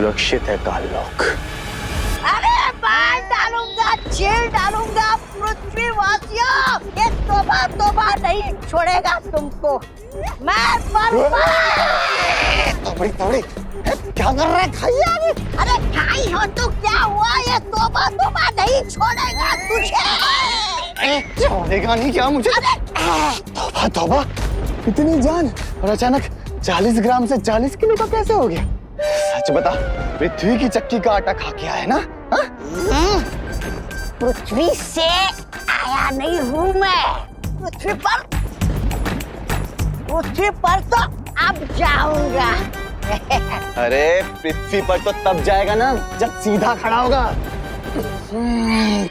सुरक्षित है काललोक। अरे मार डालूंगा, छील डालूंगा पृथ्वीवासियों, ये तोबा नहीं छोड़ेगा तुमको। मैं तोड़ी क्या कर रहा है? खाइए अभी। अरे खाई हो तो क्या हुआ, ये तोबा नहीं छोड़ेगा तुझे। छोड़ेगा नहीं क्या मुझे? तोबा इतनी जान, और अचानक 40 ग्राम से 40 किलो का कैसे हो गया? सच बता, पृथ्वी की चक्की का आटा खा के आया ना? पृथ्वी से आया नहीं हूँ मैं, पृथ्वी पर तो अब जाऊंगा। अरे पृथ्वी पर तो तब जाएगा ना जब सीधा खड़ा होगा।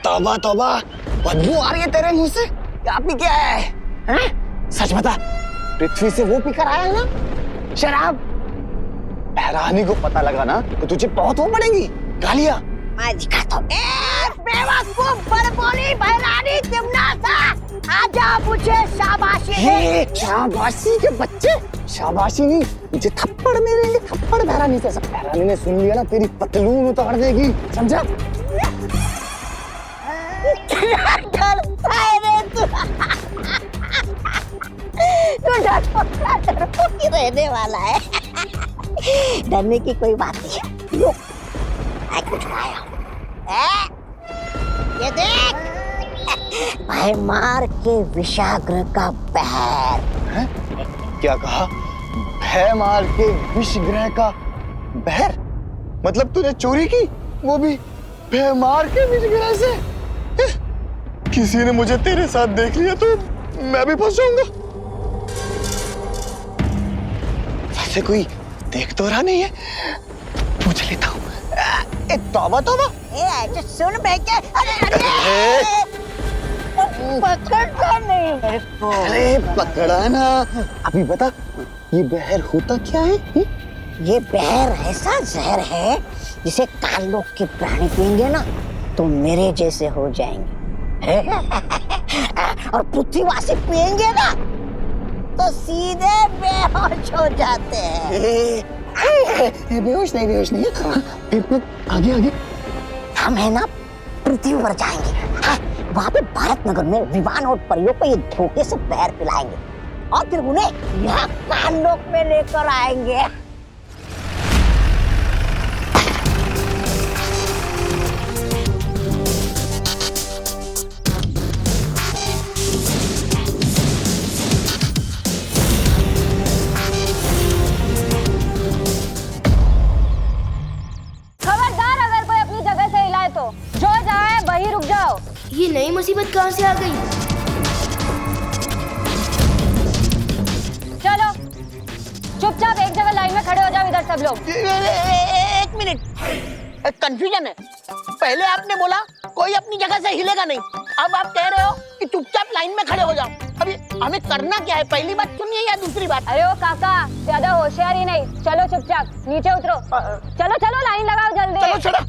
तौबा, बदबू आ रही है तेरे मुंह से। क्या पी के आया है? सच बता, पृथ्वी से वो पीकर आया है ना शराब? बहरानी को पता लगा ना तो तुझे बहुत वो पड़ेगी गालियां। मैं दिखाता हूँ। बेवकूफ बड़बोली बहरानी तिमनासा, आजा मुझे शाबाशी दे। शाबाशी के बच्चे, शाबाशी नहीं, मुझे थप्पड़ मिलेंगे, थप्पड़ बहरानी से। सब बहरानी ने सुन लिया ना तेरी पतलून उतार देगी, समझा? क्या करता है रे तू? तू डरपोक ही रहने वाला है। डरने की कोई बात नहीं है। लो, मैं कुछ लाया हूँ। ये देख, भयमार के विषाग्र का बहर। क्या कहा? भयमार के विषग्रह का बहर? मतलब तूने चोरी की, वो भी भयमार के विषग्रह से? किसी ने मुझे तेरे साथ देख लिया तो मैं भी फंस जाऊंगा। वैसे कोई देख तो रहा नहीं है, पूछ लेता हूँ। तौबा, तो सुन बेटे, अरे पकड़ता नहीं मेरे को। अरे पकड़ा ना। अभी बता, ये बहर होता क्या है? ये बहर ऐसा जहर है जिसे काललोक के प्राणी पिएंगे ना तो मेरे जैसे हो जाएंगे। और पृथ्वीवासी पिएंगे ना तो सीधे बेहोश हो जाते हैं। बेहोश नहीं। फिर आगे हम है ना पृथ्वी पर जाएंगे। वहाँ पे भारत नगर में विमान और परियों को ये धोखे से पैर पिलाएंगे और फिर उन्हें यहाँ काललोक में लेकर आएंगे। ये नई मुसीबत कहाँ से आ गई? चलो चुपचाप एक जगह लाइन में खड़े हो जाओ इधर सब लोग। एक मिनट, कंफ्यूजन है। पहले आपने बोला कोई अपनी जगह से हिलेगा नहीं, अब आप कह रहे हो कि चुपचाप लाइन में खड़े हो जाओ। अभी हमें करना क्या है? पहली बात सुनिए या दूसरी बात? अरे ओ काका, ज्यादा होशियारी नहीं, चलो चुपचाप नीचे उतरो। चलो लाइन लगाओ जल्दी। चलो।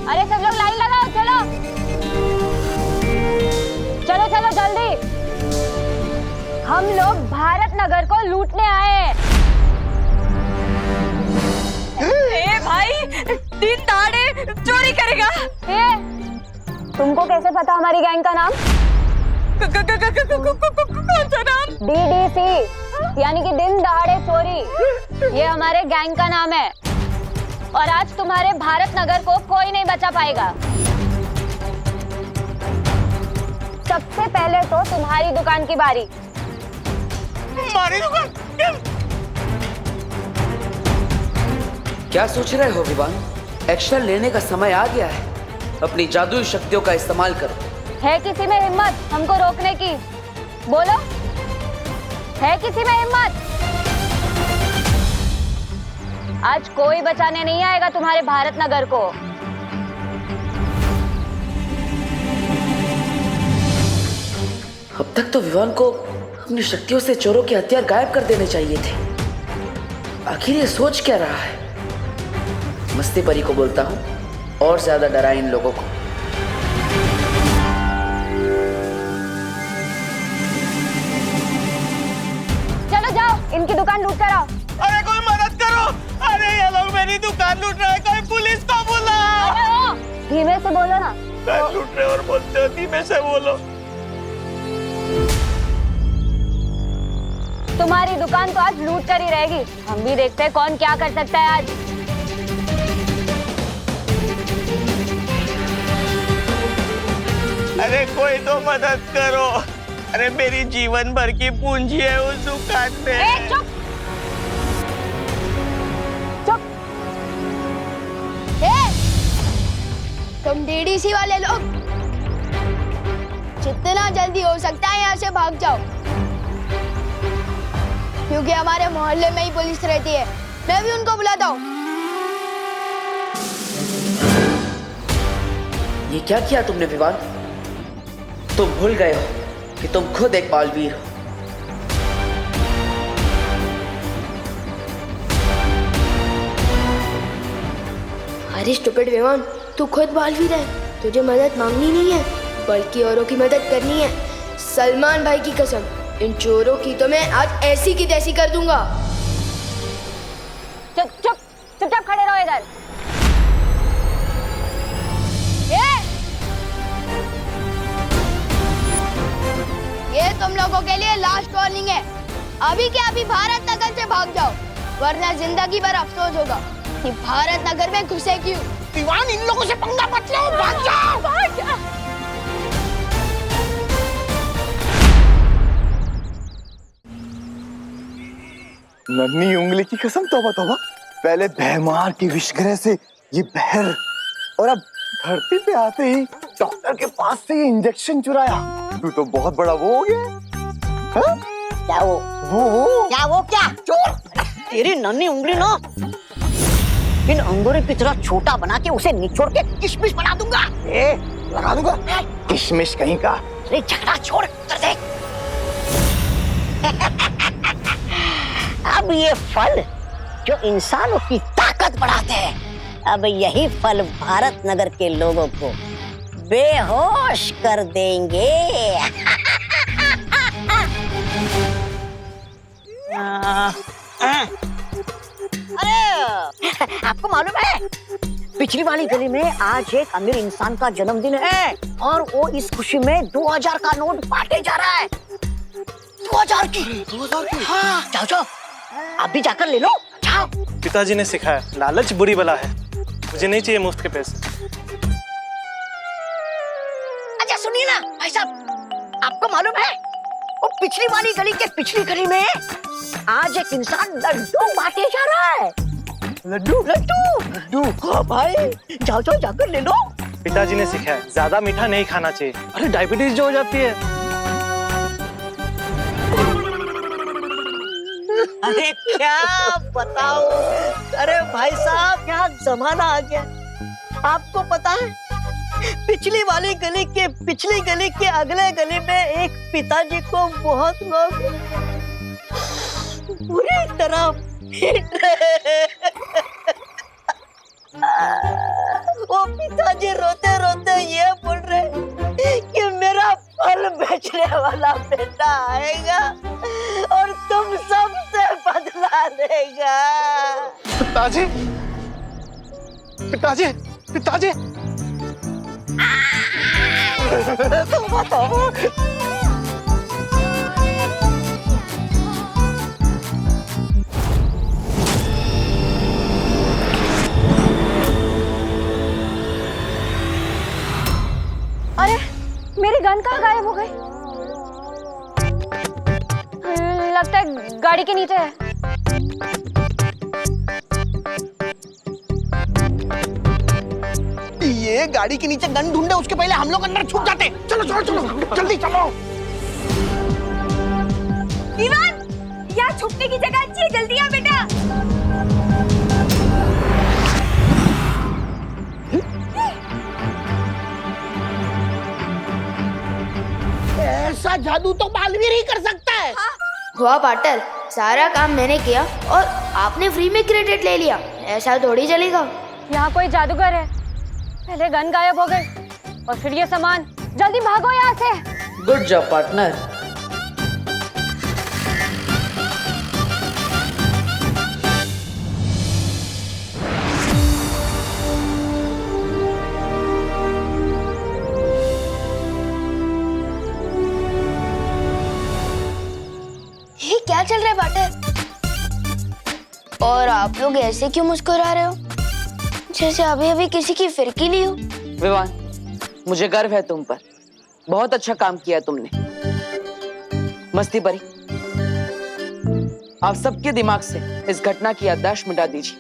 अरे सब लोग लाइन लगाओ, चलो जल्दी। हम लोग भारत नगर को लूटने आए हैं। ए भाई, दिन दहाड़े चोरी करेगा? तुमको कैसे पता हमारी गैंग का नाम? कौन सा नाम? DDC यानी कि दिन दहाड़े चोरी। ये हमारे गैंग का नाम है और आज तुम्हारे भारत नगर को कोई नहीं बचा पाएगा। सबसे पहले तो तुम्हारी दुकान की बारी। हमारी दुकान? क्या सोच रहे हो विवान? एक्शन लेने का समय आ गया है। अपनी जादुई शक्तियों का इस्तेमाल करो। है किसी में हिम्मत हमको रोकने की? बोलो, है किसी में हिम्मत? आज कोई बचाने नहीं आएगा तुम्हारे भारत नगर को। अब तक तो विवान को अपनी शक्तियों से चोरों के हथियार गायब कर देने चाहिए थे। आखिर ये सोच क्या रहा है? मस्ती परी को बोलता हूँ और ज्यादा डराए इन लोगों को। इनकी दुकान लूट कर आओ। अरे कोई मदद करो, अरे ये लोग मेरी दुकान लूट रहे हैं, कोई पुलिस को बुलाओ। धीमे से बोलो ना। दुकान लूट रहे और बोलते हो धीमे से बोलो। तुम्हारी दुकान तो आज लूट कर ही रहेगी। हम भी देखते हैं कौन क्या कर सकता है आज। अरे कोई तो मदद करो, अरे मेरी जीवन भर की पूंजी है उस दुकान में। चुप चुप। तुम डीडीसी वाले लोग जितना जल्दी हो सकता है यहाँ से भाग जाओ, क्योंकि हमारे मोहल्ले में ही पुलिस रहती है। मैं भी उनको बुलाता हूँ। ये क्या किया तुमने विवान? तुम भूल गए हो कि तुम खुद एक बालवीर हो। अरे स्टूपिड विमान, तू खुद बालवीर है। तुझे मदद मांगनी नहीं है, बल्कि औरों की मदद करनी है। सलमान भाई की कसम, इन चोरों की तो मैं आज ऐसी की तैसी कर दूंगा। चुप चुप चुपचाप खड़े रहो इधर। ये तुम लोगों के लिए लास्ट वार्निंग है। अभी के अभी भारत नगर से भाग जाओ, वरना जिंदगी भर अफसोस होगा कि भारत नगर में घुसे क्यों। दीवान, इन लोगों से पंगा मत लो, भाग जाओ। भाग जा। नन्ही उंगली की कसम, तौबा तौबा। पहले भैमार की विषग्रह से ये बहर, और अब धरती पे आते ही डॉक्टर के पास से ये इंजेक्शन चुराया। तू तो बहुत बड़ा वो हो गया। हाँ? क्या वो क्या चोर? तेरी नन्ही उंगली ना इन अंगूरों की तरह छोटा बना के उसे निचोड़ के किशमिश बना दूंगा। लगा दूंगा किशमिश कहीं का। अरे झगड़ा छोड़, कर दे। अब ये फल जो इंसानों की ताकत बढ़ाते हैं, अब यही फल भारत नगर के लोगों को बेहोश कर देंगे। अरे आपको मालूम है, पिछली वाली गली में आज एक अमीर इंसान का जन्मदिन है और वो इस खुशी में 2000 का नोट बांटे जा रहा है। 2000 की। हाँ, जाओ जाओ, आप भी जाकर ले लो, जाओ। पिताजी ने सिखाया, लालच बुरी बला है। मुझे नहीं चाहिए मुफ्त के पैसे। अच्छा सुनिए ना भाई साहब, आपको मालूम है वो पिछली वाली गली के पिछली गली में आज एक इंसान लड्डू बांटे जा रहा है। लड्डू लड्डू लड्डू। हाँ भाई, जाओ जाओ जाकर ले लो। पिताजी ने सिखाया, ज्यादा मीठा नहीं खाना चाहिए, अरे डायबिटीज जो हो जाती है। अरे क्या बताओ, अरे भाई साहब क्या जमाना आ गया। आपको पता है, पिछली वाली गली के पिछली गली के अगले गली में एक पिताजी को बहुत लोग पूरी तरह पीट रहे हैं। वो पिताजी रोते रोते ये बोल रहे कि मेरा फल बेचने वाला बेटा आएगा और तुम सबसे बदला लेगा। पिताजी, पिताजी, पिताजी। तुम बताओ। अरे मेरी गन कहाँ गायब हो गई? लगता है गाड़ी के नीचे है। ये गाड़ी के नीचे गन ढूंढे, उसके पहले हम लोग अंदर छुप जाते। चलो चलो चलो जल्दी चलो। दीवान, यहाँ छुपने की जगह अच्छी है, जल्दी आ बेटा। ऐसा जादू तो बालवीर ही कर सकता है। हुआ पार्टनर, सारा काम मैंने किया और आपने फ्री में क्रेडिट ले लिया। ऐसा थोड़ी चलेगा। यहाँ कोई जादूगर है। पहले गन गायब हो गई और फिर ये सामान। जल्दी भागो यहाँ से। Good job partner. चल रहा है पार्टनर? और आप लोग ऐसे क्यों मुस्कुरा रहे हो, जैसे अभी अभी किसी की फिरकी ली हो? विवान, मुझे गर्व है तुम पर। बहुत अच्छा काम किया तुमने। मस्ती परी, आप सबके दिमाग से इस घटना की याददाश्त मिटा दीजिए।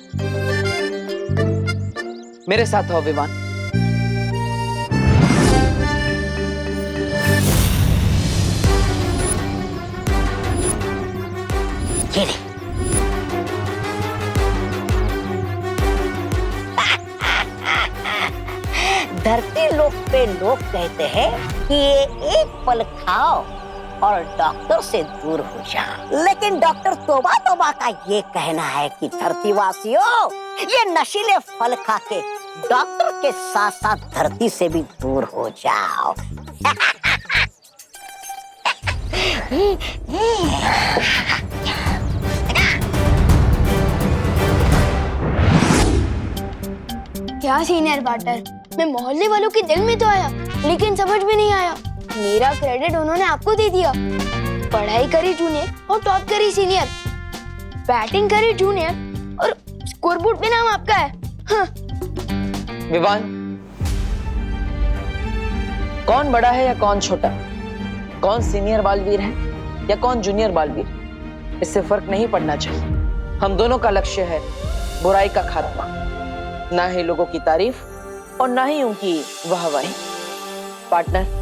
मेरे साथ आओ विवान। ये ले। धरती लोक पे लोग कहते हैं कि ये एक पल खाओ और डॉक्टर से दूर हो जाओ, लेकिन डॉक्टर तोबा तोबा का ये कहना है कि धरतीवासियों, ये नशीले फल खा के डॉक्टर के साथ साथ धरती से भी दूर हो जाओ। क्या सीनियर पार्टनर, मैं मोहल्ले वालों के दिल में तो आया, लेकिन समझ में नहीं आया। मेरा क्रेडिट उन्होंने आपको दे दिया। पढ़ाई करी जूनियर और टॉप करी सीनियर, बैटिंग करी जूनियर और स्कोरबोर्ड पे नाम आपका है। हाँ। विवान, कौन बड़ा है या कौन छोटा, कौन सीनियर बालवीर है या कौन जूनियर बालवीर, इससे फर्क नहीं पड़ना चाहिए। हम दोनों का लक्ष्य है बुराई का खात्मा, ना ही लोगों की तारीफ और ना ही उनकी वाहवाही। पार्टनर,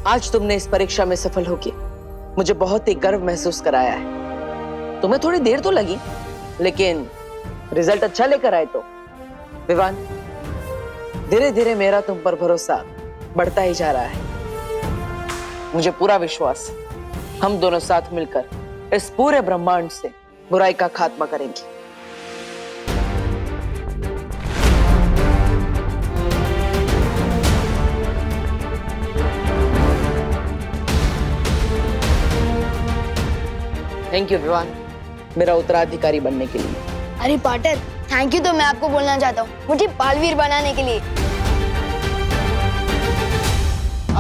आज तुमने इस परीक्षा में सफल होकर मुझे बहुत ही गर्व महसूस कराया है। तुम्हें थोड़ी देर तो लगी, लेकिन रिजल्ट अच्छा लेकर आए तो। विवान, धीरे धीरे मेरा तुम पर भरोसा बढ़ता ही जा रहा है। मुझे पूरा विश्वास है हम दोनों साथ मिलकर इस पूरे ब्रह्मांड से बुराई का खात्मा करेंगे। थैंक यू विवान, मेरा उत्तराधिकारी बनने के लिए। अरे पार्टनर, थैंक यू तो मैं आपको बोलना चाहता हूँ, मुझे बालवीर बनाने के लिए।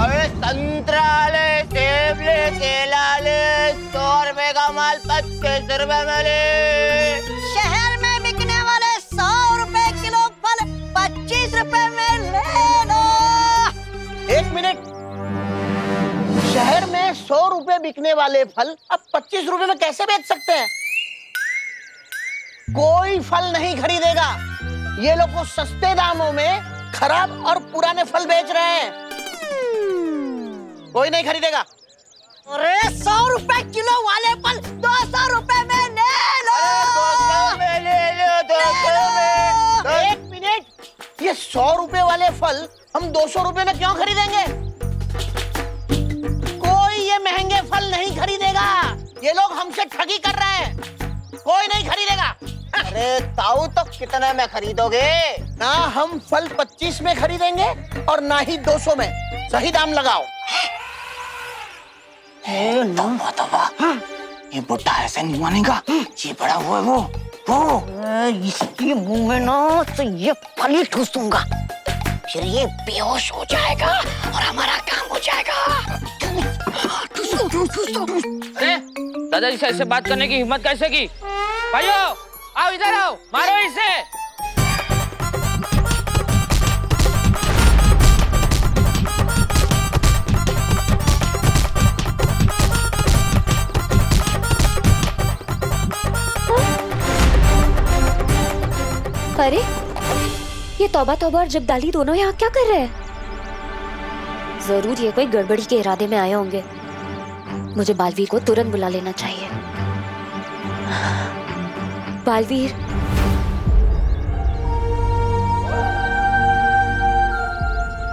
अरे संतरा ले, सेब ले, केला ले, 100 रुपए का माल 25 रुपए में ले। शहर में बिकने वाले 100 रुपए किलो फल 25 रुपए में ले लो। 1 मिनट, शहर में 100 रुपए बिकने वाले फल अब 25 रुपए में कैसे बेच सकते हैं? कोई फल नहीं खरीदेगा। ये लोग को सस्ते दामों में खराब और पुराने फल बेच रहे हैं। कोई नहीं खरीदेगा। अरे 100 रुपए किलो वाले फल 200 रुपए में ले लो। 200 में ले लो, 200 में। 1 मिनट, ये 100 रुपए वाले फल हम 200 रुपए में क्यों खरीदेंगे? कोई ये महंगे फल नहीं खरीदेगा। ये लोग हमसे ठगी कर रहे हैं। कोई नहीं खरीदेगा। अरे ताऊ, तो कितने में खरीदोगे? ना हम फल 25 में खरीदेंगे और ना ही 200 में। सही दाम लगाओ। ये बुड्ढा ऐसे नहीं मानेगा। ये बड़ा हुआ है वो इसके मुंह में ना तो ये फल ही ठूस दूंगा, फिर ये बेहोश हो जाएगा और हमारा काम हो जाएगा। अरे दादाजी से ऐसे बात करने की हिम्मत कैसे की? भाइयों, आओ इधर आओ, मारो इसे। अरे ये तौबा तौबा और जब्दाली दोनों यहाँ क्या कर रहे हैं? जरूर ये कोई गड़बड़ी के इरादे में आए होंगे। मुझे बालवीर को तुरंत बुला लेना चाहिए। बालवीर,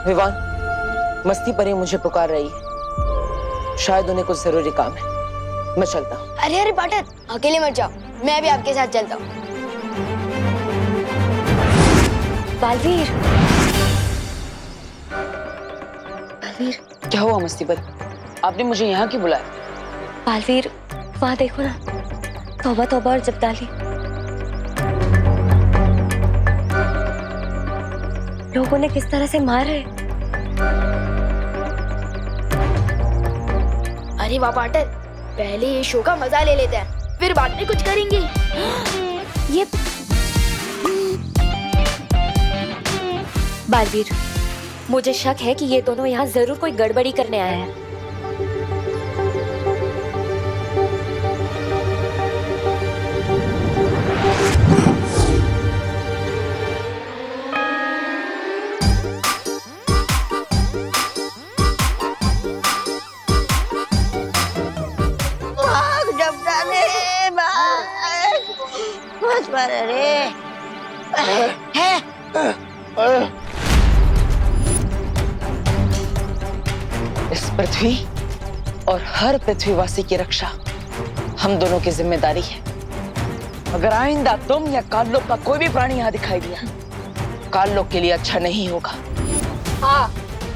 विवान, मस्ती परी मुझे पुकार रही है। शायद उन्हें कुछ जरूरी काम है। मैं चलता हूँ। अरे अरे पार्टनर, अकेले मत जाओ, मैं भी आपके साथ चलता हूँ। बालवीर, बालवीर, क्या हुआ मस्ती परी? आपने मुझे यहाँ क्यों बुलाया? बालवीर, वहाँ देखो ना, तौबा तौबा और जब्दाली। लोगों ने किस तरह से मार रहे। अरे वाह पार्टनर, पहले ये शो का मजा ले लेते हैं, फिर बाद में कुछ करेंगे। ये बालवीर, मुझे शक है कि ये दोनों यहाँ जरूर कोई गड़बड़ी करने आए हैं। भाग जब डाले भाग, बस पर रे है। इस पृथ्वी और हर पृथ्वीवासी की रक्षा हम दोनों की जिम्मेदारी है। अगर आइंदा तुम या काललोक का कोई भी प्राणी यहाँ दिखाई दिया, काललोक के लिए अच्छा नहीं होगा। हाँ,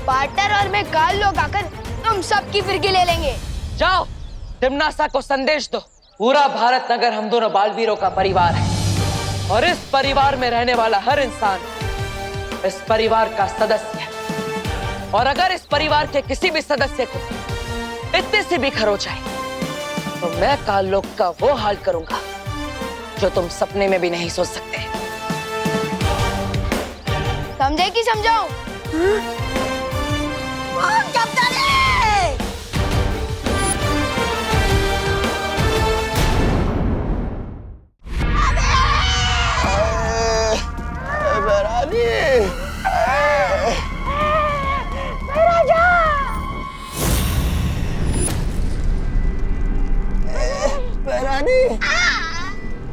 पार्टनर और मैं काललोक आकर तुम सबकी फिरकी ले लेंगे। जाओ, तिम्नासा को संदेश दो, पूरा भारत नगर हम दोनों बालवीरों का परिवार है और इस परिवार में रहने वाला हर इंसान इस परिवार का सदस्य है। और अगर इस परिवार के किसी भी सदस्य को इतने से भी खरो जाए तो मैं काललोक का वो हाल करूंगा जो तुम सपने में भी नहीं सोच सकते। समझे कि समझाऊं? भाग जब डाले।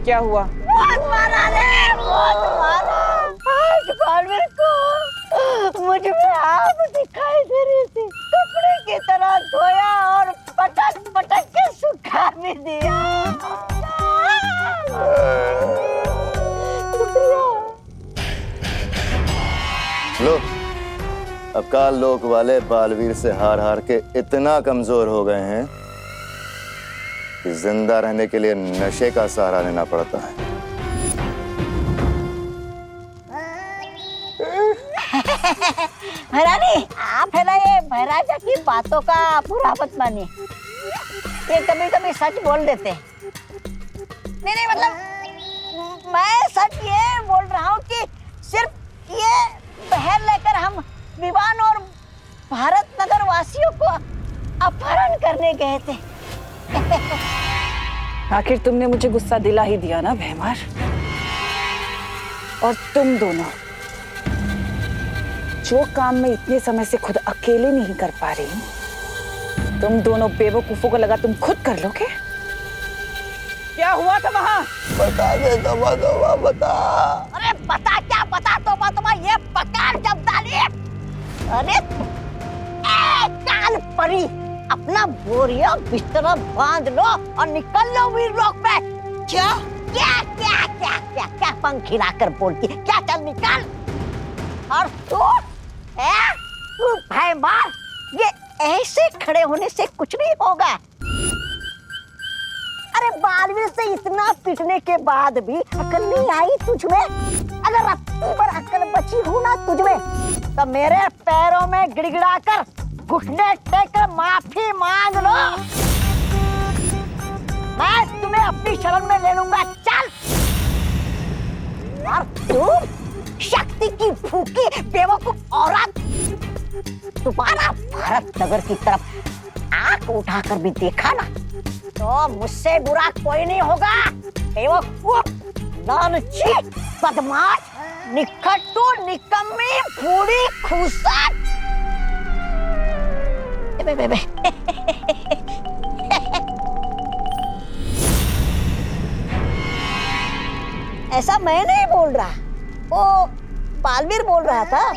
क्या हुआ? बहुत मारा रे, बहुत मारा। आज बालवीर को मुझ में आप दिखाई दे रही थी, कपड़े की तरह धोया और पटक पटक के सुखा भी दिया। लो, अब काललोक वाले बालवीर से हार हार के इतना कमजोर हो गए हैं कि जिंदा रहने के लिए नशे का सहारा लेना पड़ता है। महारानी, आप है ना ये महाराजा की बातों का पूरा मत मानिए, ये कभी कभी सच बोल देते हैं। नहीं मतलब मैं सच ये बोल रहा हूँ कि सिर्फ ये बहर लेकर हम विवान और भारत नगर वासियों को अपहरण करने गए थे। आखिर तुमने मुझे गुस्सा दिला ही दिया ना भैमार। और तुम दोनों जो काम मैं इतने समय से खुद अकेले नहीं कर पा रही, तुम दोनों बेवकूफों को लगा तुम खुद कर लोगे। क्या हुआ था वहां? बता दे तोबा तोबा, बता। अरे बता क्या बता, तोबा ये पकार जब डाली। अरे काल परी, अपना बोरिया बिस्तरा बांध लो और निकल लो वीरलोक पे। क्या क्या क्या क्या क्या क्या पंख हिलाकर बोलती है? क्या, चल निकल। और तू भाई मार, ये ऐसे खड़े होने से कुछ नहीं होगा। अरे बालवीर से इतना पिटने के बाद भी अकल नहीं आई तुझमें? अगर रत्ती पर अकल बची हो ना तुझमें तो मेरे पैरों में गिड़गिड़ाकर घुटने टेककर माफी मांग लो। मैं तुम्हें अपनी शरण में ले लूंगा। चल। और तू शक्ति की भूखी बेवकूफ औरत, तुम्हारा भारत नगर की तरफ आंख उठाकर भी देखा ना तो मुझसे बुरा कोई नहीं होगा। बेवकूफ, लालची, बदमाश, निकट्टू, निकम्मी, फूड़ी, खूसट। ऐसा मैं नहीं बोल रहा, वो बालवीर बोल रहा था।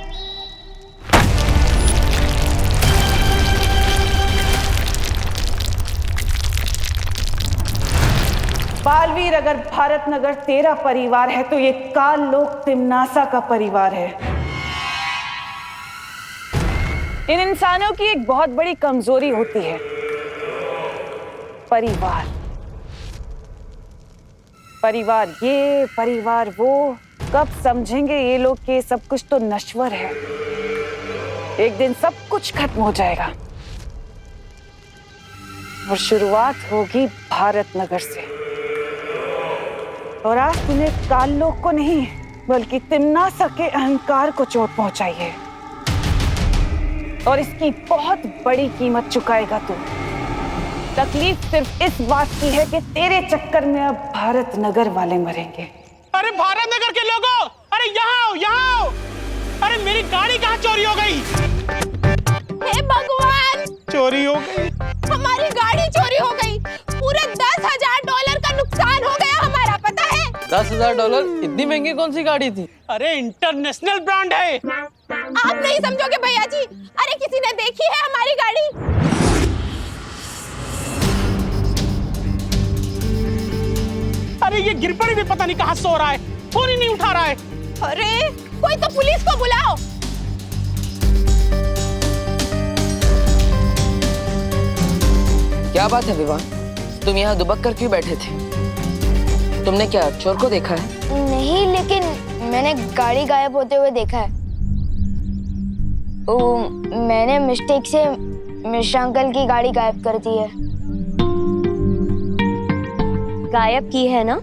बालवीर, अगर भारत नगर तेरा परिवार है तो ये काललोक तिम्नासा का परिवार है। इन इंसानों की एक बहुत बड़ी कमजोरी होती है, परिवार। परिवार ये, परिवार वो, कब समझेंगे ये लोग कि सब कुछ तो नश्वर है, एक दिन सब कुछ खत्म हो जाएगा। और शुरुआत होगी भारत नगर से। और आज तूने काललोक को नहीं बल्कि तिम्नासा के अहंकार को चोट पहुंचाई है और इसकी बहुत बड़ी कीमत चुकाएगा तू। तकलीफ सिर्फ इस बात की है कि तेरे चक्कर में अब भारत नगर वाले मरेंगे। अरे भारत नगर के लोगों, अरे यहाँ आओ, यहाँ आओ। अरे मेरी गाड़ी कहाँ चोरी हो गई? हे भगवान, चोरी हो गई, हमारी गाड़ी चोरी हो गई। पूरे $10,000 का नुकसान हो गया हमारा, पता है? $10,000? इतनी महंगी कौन सी गाड़ी थी? अरे इंटरनेशनल ब्रांड है। आप नहीं समझोगे भैया जी। अरे किसी ने देखी है हमारी गाड़ी? अरे ये गिरपड़ी भी पता नहीं कहाँ सो रहा है, फोन ही नहीं उठा रहा है। अरे कोई तो पुलिस को बुलाओ। क्या बात है विवान, तुम यहाँ दुबक कर क्यों बैठे थे? तुमने क्या चोर को देखा है? नहीं, लेकिन मैंने गाड़ी गायब होते हुए देखा है। मैंने मिस्टेक से मिश्रा अंकल की गाड़ी गायब कर दी है। गायब की है ना,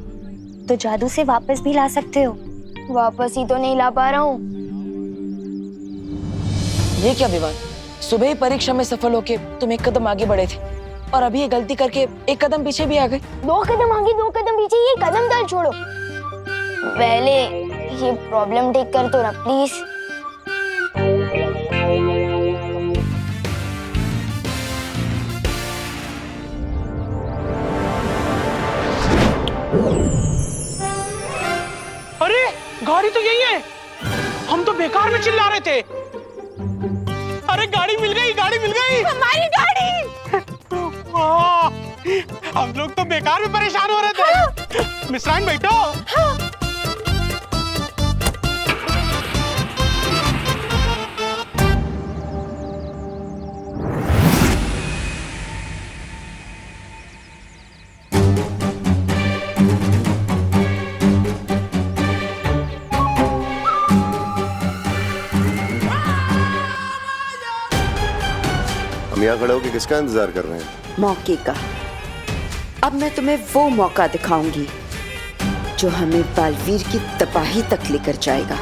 तो जादू से वापस भी ला सकते हो। वापस ही तो नहीं ला पा रहा हूँ। ये क्या विवान, सुबह ही परीक्षा में सफल होके तुम एक कदम आगे बढ़े थे और अभी ये गलती करके एक कदम पीछे भी आ गए। 2 कदम आगे 2 कदम पीछे, ये कदम दल छोड़ो। पहले ये प्रॉब्लम ठीक कर दो ना प्लीज। अरे गाड़ी तो यही है, हम तो बेकार में चिल्ला रहे थे। अरे गाड़ी मिल गई, गाड़ी मिल गई, हमारी गाड़ी। हम लोग तो बेकार में परेशान हो रहे थे। मिश्राइन बैठो। हम यहाँ खड़े होकर किसका इंतजार कर रहे हैं? मौके का। अब मैं तुम्हें वो मौका दिखाऊंगी जो हमें बालवीर की तबाही तक लेकर जाएगा।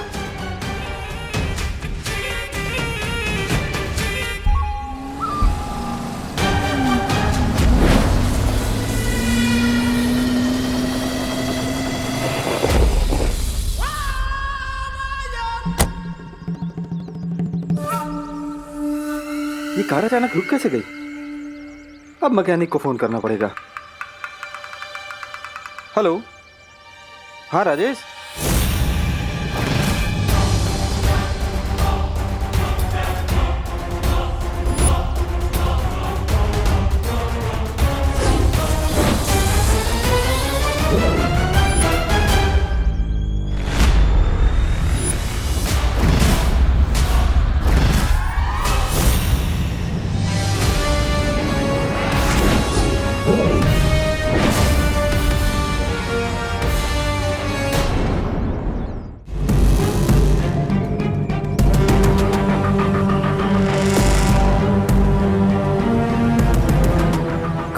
ये कार अचानक रुक कैसे गई? अब मैकेनिक को फोन करना पड़ेगा। हेलो, हाँ राजेश।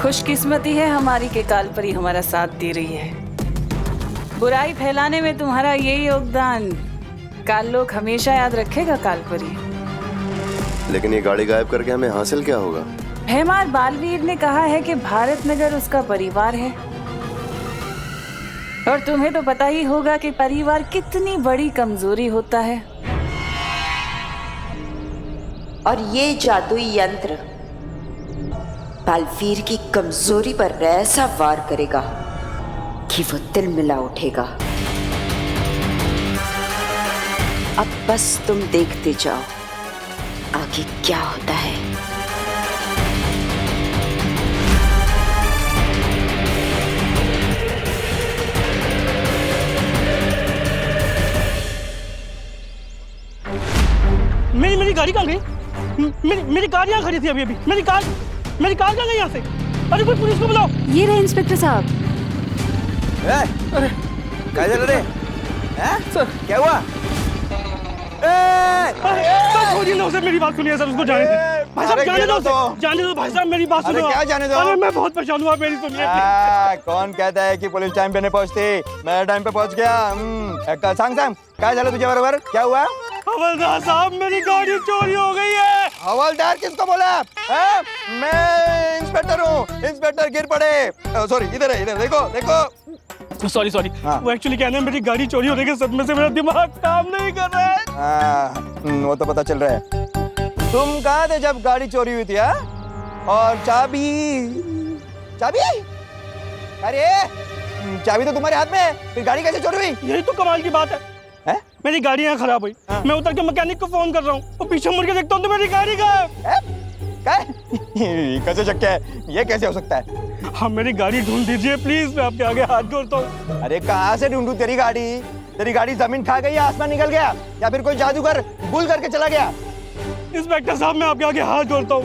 खुशकिस्मती है हमारी के कालपरी हमारा साथ दे रही है। बुराई फैलाने में तुम्हारा यही योगदान काललोक हमेशा याद रखेगा कालपरी। लेकिन ये गाड़ी गायब करके हमें हासिल क्या होगा? भैमार बालवीर ने कहा है कि भारत नगर उसका परिवार है और तुम्हें तो पता ही होगा कि परिवार कितनी बड़ी कमजोरी होता है। और ये जादुई यंत्र बालवीर की कमजोरी पर ऐसा वार करेगा कि वो दिल मिला उठेगा। अब बस तुम देखते जाओ आगे क्या होता है। मेरी गाड़ी कहाँ गई? मेरी कार यहाँ खड़ी थी अभी। मेरी कार कहाँ गई यहाँ से? अरे कोई पुलिस को बुलाओ। ये रहे इंस्पेक्टर साहब। अरे क्या चल रहे? सर क्या हुआ? छोड़िए ना उसे, मेरी बात सुनिए सर, उसको जाने दे भाई साहब, जाने दो उसे, जाने दो भाई साहब, मेरी बात सुनो। क्या जाने दो? अरे मैं बहुत परेशान हुआ, मेरी सुनिए। कौन कहता है कि पुलिस टाइम पे नहीं पहुंचती? मैं टाइम पे पहुंच गया। सांग क्या चला तुझे बरोबर? क्या हुआ? हवलदार साहब, मेरी गाड़ी चोरी हो गई है। हवलदार किसको बोला? मैं इंस्पेक्टर हूँ, इंस्पेक्टर गिर पड़े। सॉरी, इधर है, इधर देखो देखो। सॉरी वो एक्चुअली कहना है मेरी गाड़ी चोरी होने के सदमे से मेरा दिमाग काम नहीं कर रहा है। वो तो पता चल रहा है। तुम कहाँ थे जब गाड़ी चोरी हुई थी? और चाबी? अरे चाबी तो तुम्हारे हाथ में है, फिर गाड़ी कैसे चोरी हुई? यही तो कमाल की बात है। मेरी गाड़ी यहाँ खराब हुई, मैं उतर के मैकेनिक को फोन कर रहा हूँ, वो पीछे मुड़ के देखता हूँ तो मेरी गाड़ी कैसे शक है? ये कैसे हो सकता है? हाँ, मेरी गाड़ी ढूंढ दीजिए प्लीज, मैं आपके आगे हाथ जोड़ता हूँ। अरे कहाँ से ढूंढूं तेरी गाड़ी? तेरी गाड़ी जमीन खा गई या आसमान निकल गया, या फिर कोई जादूगर भूल करके चला गया? इंस्पेक्टर साहब, मैं आपके आगे हाथ जोड़ता हूँ,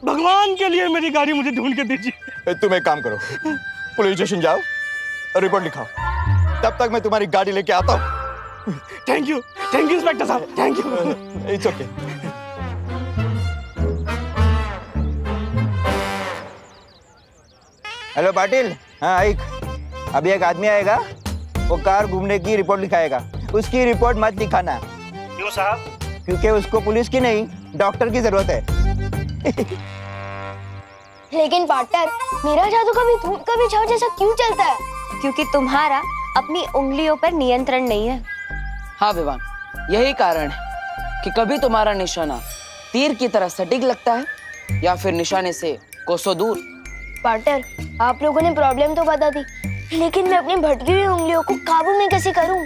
भगवान के लिए मेरी गाड़ी मुझे ढूंढ के दीजिए। तुम एक काम करो, पुलिस स्टेशन जाओ, रिपोर्ट लिखाओ, तब तक मैं तुम्हारी गाड़ी लेके आता हूँ। थैंक यू इंस्पेक्टर साहब, thank you. It's okay. Hello Patil, हाँ आइक, अभी एक आदमी आएगा, वो कार घूमने की रिपोर्ट लिखाएगा। उसकी रिपोर्ट मत लिखाना। क्यों साहब? क्योंकि उसको पुलिस की नहीं, डॉक्टर की जरूरत है। लेकिन पार्टनर, मेरा जादू कभी धूप कभी छाव जैसा क्यों चलता है? क्योंकि तुम्हारा अपनी उंगलियों पर नियंत्रण नहीं है। हाँ विवान, यही कारण है कि कभी तुम्हारा निशाना तीर की तरह सटीक लगता है या फिर निशाने से कोसों दूर। पार्टनर, आप लोगों ने प्रॉब्लम तो बता दी, लेकिन मैं अपनी भटकी हुई उंगलियों को काबू में कैसे करूं?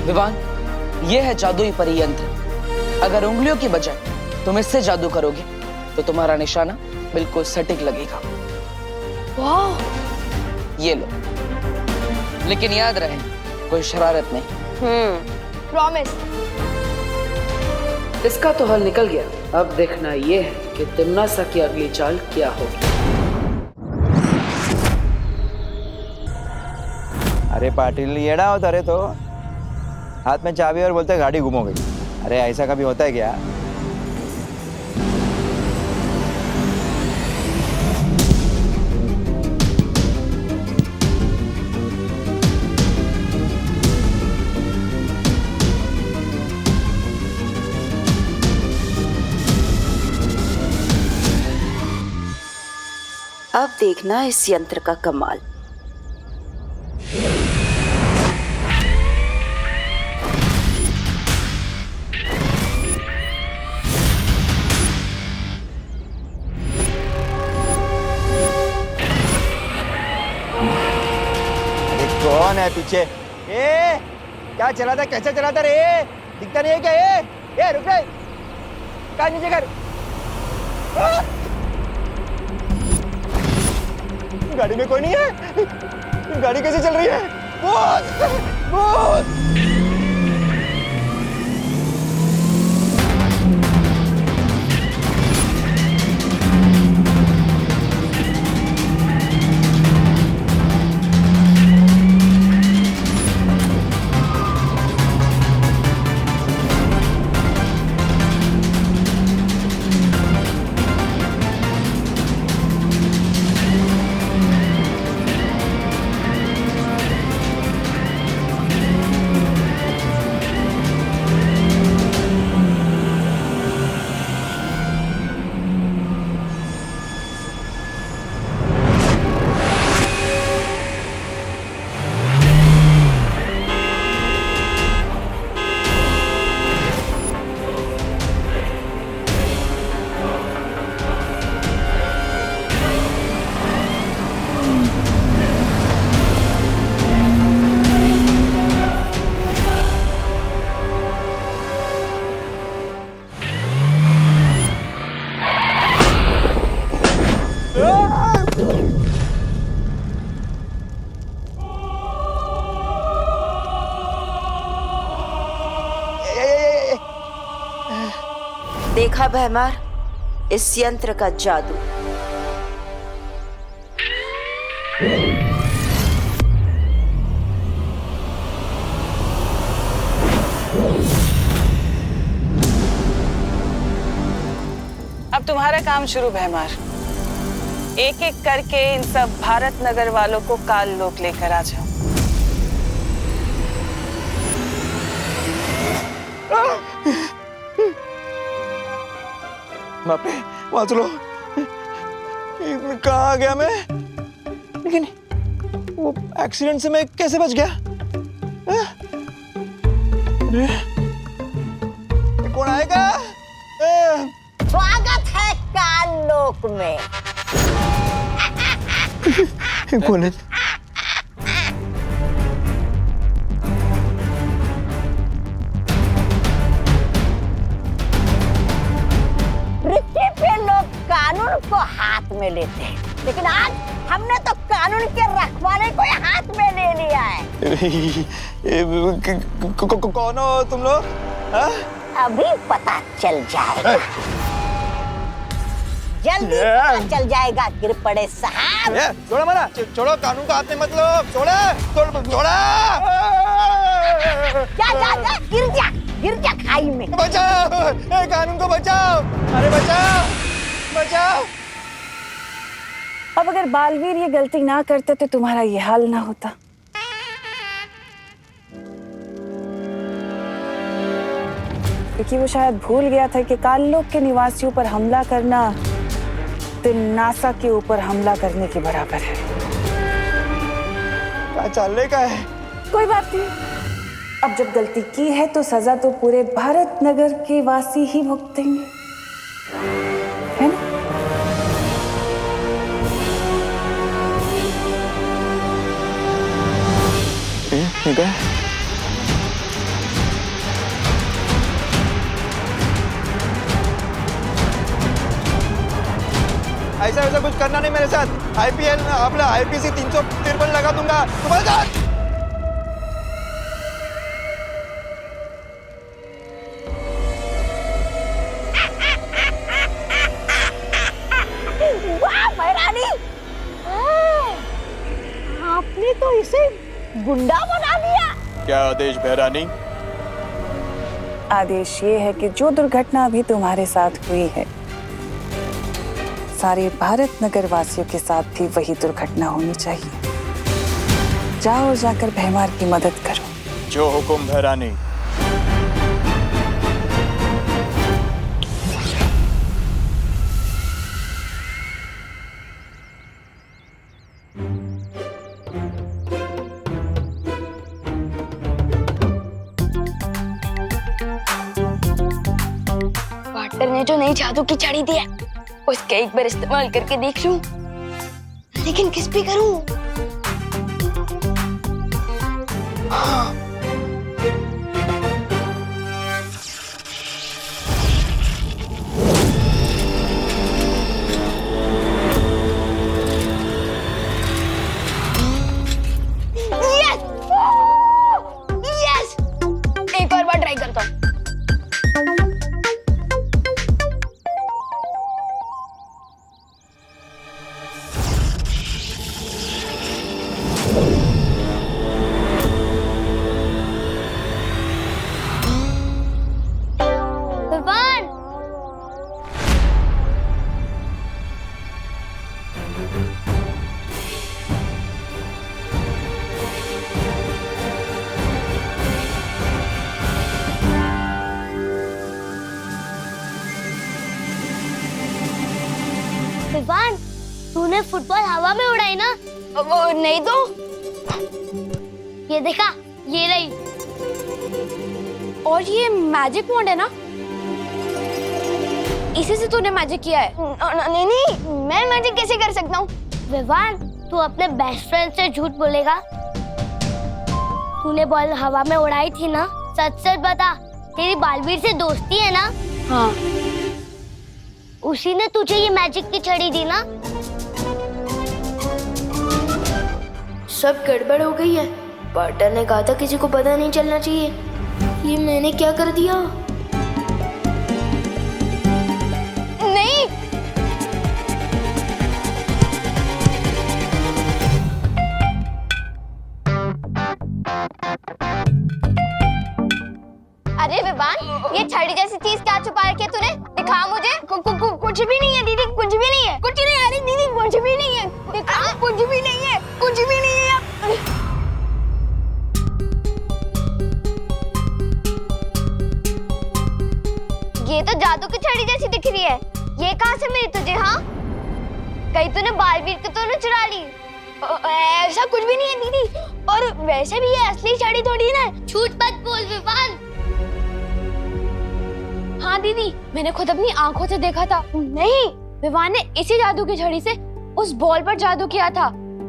विवान, ये है जादुई परियंत्र। अगर उंगलियों की बजाय तुम इससे जादू करोगे तो तुम्हारा निशाना बिल्कुल सटीक लगेगा। वाह! ये लो, लेकिन याद रहे कोई शरारत नहीं। प्रॉमिस। इसका तो हल निकल गया, अब देखना ये है कि तिम्नासा की अगली चाल क्या होगी। अरे पाटिल, येड़ा होता रे, तो हाथ में चाबी और बोलते गाड़ी गुम हो गई। अरे ऐसा कभी होता है क्या? अब देखना इस यंत्र का कमाल। कौन है पीछे? ए, क्या चला था, कैसे चला था रे? दिखता नहीं है क्या? ए, रुक रे, कान नीचे कर। गाड़ी में कोई नहीं है, गाड़ी कैसे चल रही है? भूत! देखा भैमार, इस यंत्र का जादू। अब तुम्हारा काम शुरू भैमार। एक एक करके इन सब भारत नगर वालों को काल लोक लेकर आ जाओ। बाप रे, वाचलो। कहाँ आ गया मैं? लेकिन वो एक्सीडेंट से मैं कैसे बच गया? अरे, कौन आएगा? स्वागत है काल लोक में। कौन है? पृथ्वी पे लोग कानून को हाथ में लेते हैं, लेकिन आज हमने तो कानून के रखवाले को हाथ में ले लिया है। कौन हो तुम लोग? अभी पता चल जाएगा, जल्दी पता चल जाएगा गिर पड़े साहब। छोड़ो मना, छोड़ो, कानून को हाथ में मत लो। छोड़ा। जा, गिर जा खाई में। बचाओ, कानून को बचाओ। अरे बचाओ। अब अगर बालवीर ये गलती ना करते तो तुम्हारा ये हाल ना होता। क्योंकि वो शायद भूल गया था कि काललोक के निवासियों पर हमला करना नासा के ऊपर हमला करने के बराबर है। क्या चलने का है? कोई बात नहीं, अब जब गलती की है तो सजा तो पूरे भारत नगर के वासी ही भुगतेंगे, है ना? ठीक है। ऐसा कुछ करना नहीं मेरे साथ। आईपीएल में अपना आईपीसी 353 लगा दूंगा तुम्हारे साथ। वाह महारानी, आपने तो इसे गुंडा बना दिया। क्या आदेश भैरानी? आदेश ये है कि जो दुर्घटना अभी तुम्हारे साथ हुई है, सारे भारत नगर वासियों के साथ भी वही दुर्घटना होनी चाहिए। जाओ और जाकर भैमार की मदद करो। जो हुकुम भैरानी। पार्टनर ने जो नई जादू की छड़ी दी है उसका एक बार इस्तेमाल करके देख लूं, लेकिन किस पे करूं? हाँ। यस! एक और बार ट्राई करता हूँ। विवान, तूने फुटबॉल हवा में उड़ाई ना? वो नहीं तो। ये देखा, ये रही। और ये मैजिक वॉन्ड है ना? इसी से तूने मैजिक किया है? नहीं, मैं मैजिक कैसे कर सकता हूँ? विवान, तू अपने बेस्ट फ्रेंड से झूठ बोलेगा? तूने बॉल हवा में उड़ाई थी ना? सच सच बता, तेरी बालवीर से दोस्ती है ना? हाँ। उसी ने तुझे ये मैजिक की छड़ी दी ना? सब गड़बड़ हो गई है। पार्टनर ने कहा था किसी को पता नहीं चलना चाहिए। ये मैंने क्या कर दिया? नहीं। अरे विवान, ये छड़ी जैसी चीज क्या छुपा रखी है तूने? दिखा मुझे। कुछ भी नहीं है दीदी, कुछ भी नहीं है। कुछ नहीं, अरे दीदी कुछ भी नहीं है। दिखा, कुछ भी नहीं है, कुछ भी नहीं है। ये तो जादू की छड़ी जैसी दिख रही है। ये कहाँ से मिली तुझे? हाँ, कहीं तूने बालवीर को तो न चुरा ली? ऐसा कुछ भी नहीं है दीदी, और वैसे भी ये असली छड़ी थोड़ी ना। झूठ मत बोल विवान। हाँ दीदी, मैंने खुद अपनी आंखों से देखा था। नहीं, विवान ने इसी जादू की छड़ी से उस बॉल पर जादू किया था।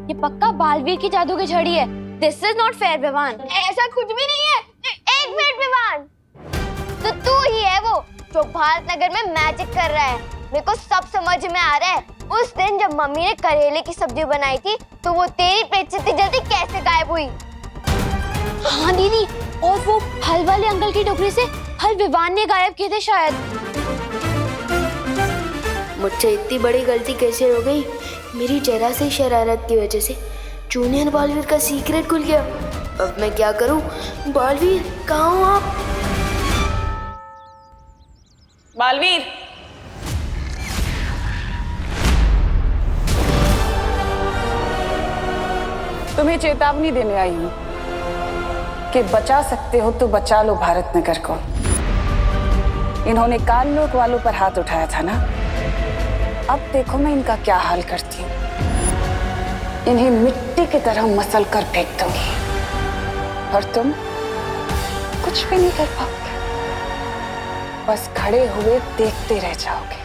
ये पक्का बालवीर की जादू की छड़ी है। This is not fair Vivaan. ऐसा कुछ भी नहीं है। एक मिनट विवान, तो तू ही है वो जो भारत नगर में मैजिक कर रहा है। मेरे को सब समझ में आ रहा है। उस दिन जब मम्मी ने करेले की सब्जी बनाई थी, तो वो तेरी पेट से इतनी जल्दी कैसे गायब हुई? हाँ दीदी, और वो फल वाले अंकल की टोकरी से फल विवान ने गायब किए थे शायद। मुझसे इतनी बड़ी गलती कैसे हो गई? मेरी जरा सी शरारत की वजह से जूनियर बालवीर का सीक्रेट खुल गया। अब मैं क्या करूं? बालवीर, कहाँ हो आप? बालवीर, तुम्हें चेतावनी देने आई हूँ कि बचा सकते हो तो बचा लो भारत नगर को। इन्होंने काल लोक वालों पर हाथ उठाया था ना, अब देखो मैं इनका क्या हाल करती हूँ। इन्हें मिट्टी की तरह मसल कर फेंक दूंगी और तुम कुछ भी नहीं कर पाओगे, बस खड़े हुए देखते रह जाओगे।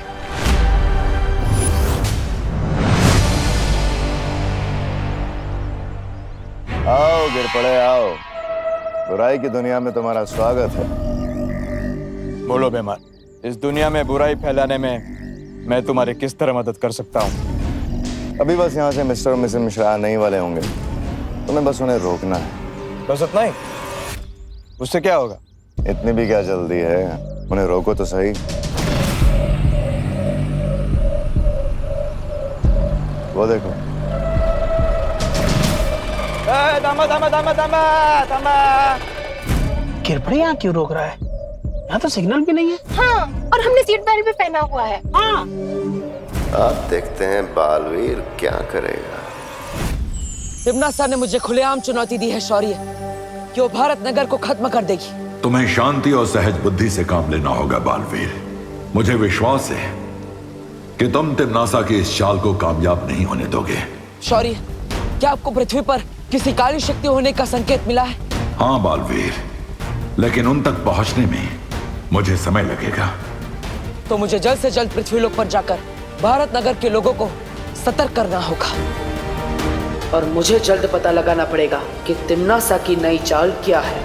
आओ गिर पड़े आओ, बुराई की दुनिया में तुम्हारा स्वागत है। बोलो बेमान, इस दुनिया में बुराई फैलाने में मैं तुम्हारी किस तरह मदद कर सकता हूँ? अभी बस यहाँ से मिस्टर और मिसेस मिश्रा आने ही वाले होंगे, तुम्हें बस उन्हें रोकना है। बस इतना ही? उससे क्या होगा? इतनी भी क्या जल्दी है, उन्हें रोको तो सही। वो देखो। दामा दामा दामा दामा दामा। किरपड़े यहाँ क्यों रोक रहा है? यहाँ तो सिग्नल भी नहीं है। हाँ, और हमने सीट बेल्ट भी पहना हुआ है। हाँ, आप देखते हैं बालवीर क्या करेगा। तिम्ना सर ने मुझे खुलेआम चुनौती दी है शौर्य, कि वो भारत नगर को खत्म कर देगी। तुम्हें शांति और सहज बुद्धि से काम लेना होगा बालवीर। मुझे विश्वास है कि तुम तिम्नासा की इस चाल को कामयाब नहीं होने दोगे। शौर्य, क्या आपको पृथ्वी पर किसी काली शक्ति होने का संकेत मिला है? हाँ बालवीर, लेकिन उन तक पहुंचने में मुझे समय लगेगा। तो मुझे जल्द से जल्द पृथ्वीलोक पर जाकर भारत नगर के लोगों को सतर्क करना होगा, और मुझे जल्द पता लगाना पड़ेगा कि तिम्नासा की नई चाल क्या है।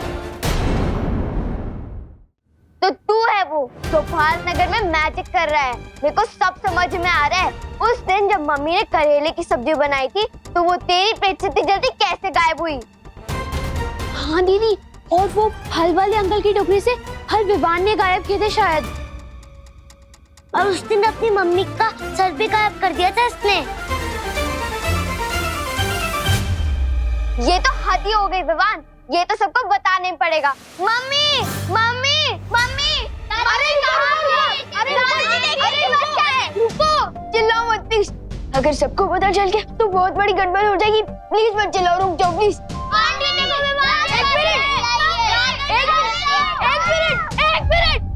तो तू है वो जो भारत नगर में मैजिक कर रहा है। मेरे को सब समझ में आ रहा है। उस दिन जब मम्मी ने करेले की सब्जी बनाई थी, तो वो तेरी पेट से इतनी जल्दी कैसे गायब हुई? हाँ दीदी, और वो फल वाले अंकल की टोकरी से फल विवान ने गायब किए थे शायद। और उस दिन अपनी मम्मी का सर भी गायब कर दिया था इसने। ये तो हद ही हो गई विवान, ये तो सबको बताने पड़ेगा। मम्मी मम्मी मम्मी, अरे रुको, चिल्लाओ मत प्लीज। अगर सबको पता चल गया तो बहुत बड़ी गड़बड़ हो जाएगी। प्लीज मत चिल्लाओ, रुक जाओ प्लीज। एक मिनट।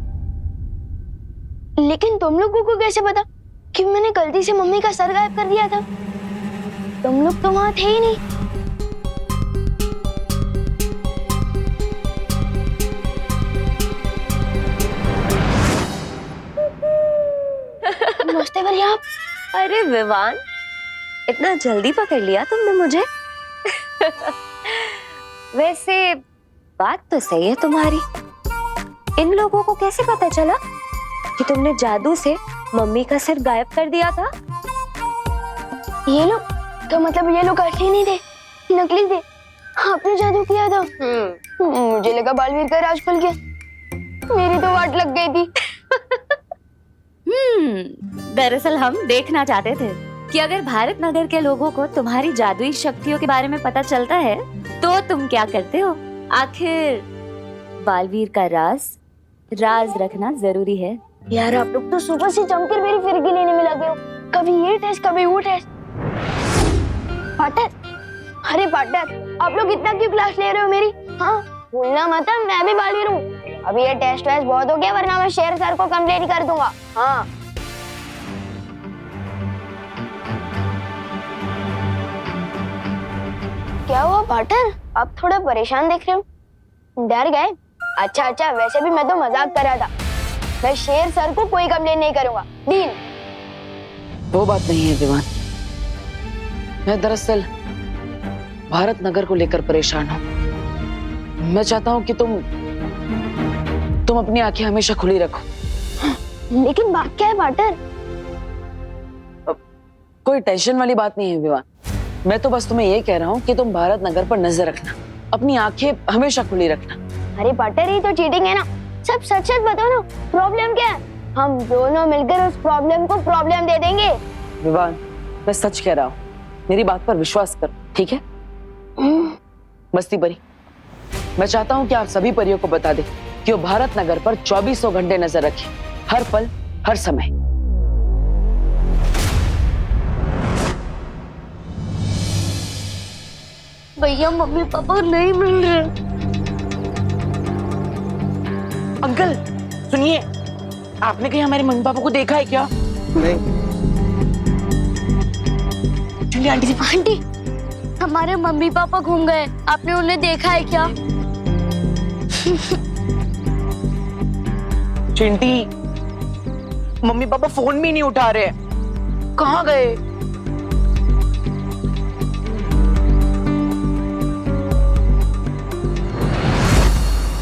लेकिन तुम लोगों को कैसे पता कि मैंने गलती से मम्मी का सर गायब कर दिया था? तुम लोग तो वहां थे ही नहीं। नमस्ते भैया। आप? अरे विवान, इतना जल्दी पकड़ लिया तुमने मुझे। वैसे बात तो सही है तुम्हारी। इन लोगों को कैसे पता चला कि तुमने जादू से मम्मी का सिर गायब कर दिया था? ये लोग तो मतलब ये लोग असली नहीं थे, नकली थे। आपने जादू किया था। मुझे लगा बालवीर का राज खुल गया, मेरी तो वाट लग गई थी। दरअसल हम देखना चाहते थे कि अगर भारत नगर के लोगों को तुम्हारी जादुई शक्तियों के बारे में पता चलता है तो तुम क्या करते हो? आखिर बालवीर का राज रखना जरूरी है। यार आप लोग तो सुबह से जमकर मेरी फिरकी लेने में लगे हो, कभी ये टेस्ट कभी वो टेस्ट। पार्टनर, अरे पार्टनर आप लोग इतना क्यों क्लास ले रहे हो मेरी? हाँ भूलना मत मैं भी बालवीर हूँ। अभी ये टेस्ट वेस्ट बहुत हो गया, वरना मैं शेर सर को कंप्लेंट कर दूंगा। हाँ क्या हुआ पार्टनर, आप थोड़ा परेशान दिख रहे हो, डर गए? अच्छा वैसे भी मैं तो मजाक कर रहा था। मैं शेर सर को कोई कंप्लेंट नहीं करूंगा, डील। वो बात नहीं है विवान, मैं दरअसल भारत नगर को लेकर परेशान हूँ। मैं चाहता हूँ कि तुम अपनी आंखें हमेशा खुली रखो। लेकिन बात क्या है पार्टनर? कोई टेंशन वाली बात नहीं है विवान, मैं तो बस तुम्हें ये कह रहा हूँ कि तुम भारत नगर पर नजर रखना, अपनी आंखें हमेशा खुली रखना। अरे पार्टनर ये तो चीटिंग है ना, सब सच सच बताओ ना, प्रॉब्लम क्या है? हम दोनों मिलकर उस प्रॉब्लम को प्रॉब्लम दे देंगे। विवान मैं सच कह रहा हूँ, मेरी बात पर विश्वास करो, ठीक है? मस्ती परी, मैं चाहता हूँ कि आप सभी परियों को बता दें कि वो भारत नगर पर 2400 घंटे नजर रखें, हर पल हर समय। भैया मम्मी पापा नहीं मिल रहे। अंकल सुनिए, आपने कहीं हमारे मम्मी पापा को देखा है क्या? नहीं। चलिए आंटी जी। आंटी हमारे मम्मी पापा घूम गए, आपने उन्हें देखा है क्या? चिंटी, मम्मी पापा फोन भी नहीं उठा रहे, कहाँ गए?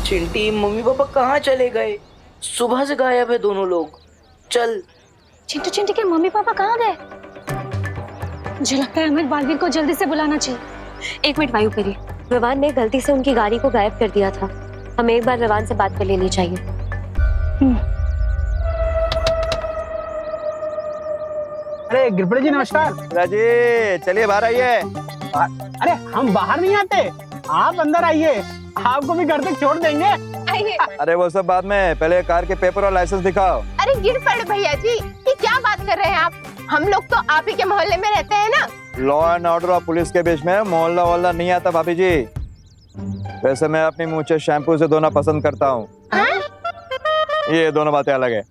चिंटी मम्मी पापा कहाँ चले गए? सुबह से गायब है दोनों लोग। चल। चिंटू चिंटी के मम्मी पापा कहाँ गए? मुझे लगता है हमें बालवीर को जल्दी से बुलाना चाहिए। एक मिनट वायु परी, विवान ने गलती से उनकी गाड़ी को गायब कर दिया था, हमें एक बार विवान से बात कर लेनी चाहिए। अरे गिरपड़े जी नमस्कार। राजी चलिए बाहर आइए। अरे हम बाहर नहीं आते, आप अंदर आइए, आपको भी घर तक छोड़ देंगे। आइए। अरे वो सब बाद में, पहले कार के पेपर और लाइसेंस दिखाओ। अरे गिरपड़ भैया जी, ये क्या बात कर रहे हैं आप? हम लोग तो आप ही के मोहल्ले में रहते हैं ना। लॉ एंड ऑर्डर और पुलिस के बीच में मोहल्ला वोहल्ला नहीं आता भाभी जी। वैसे मैं अपनी मूंछें शैम्पू से धोना पसंद करता हूँ। ये दोनों बातें अलग है।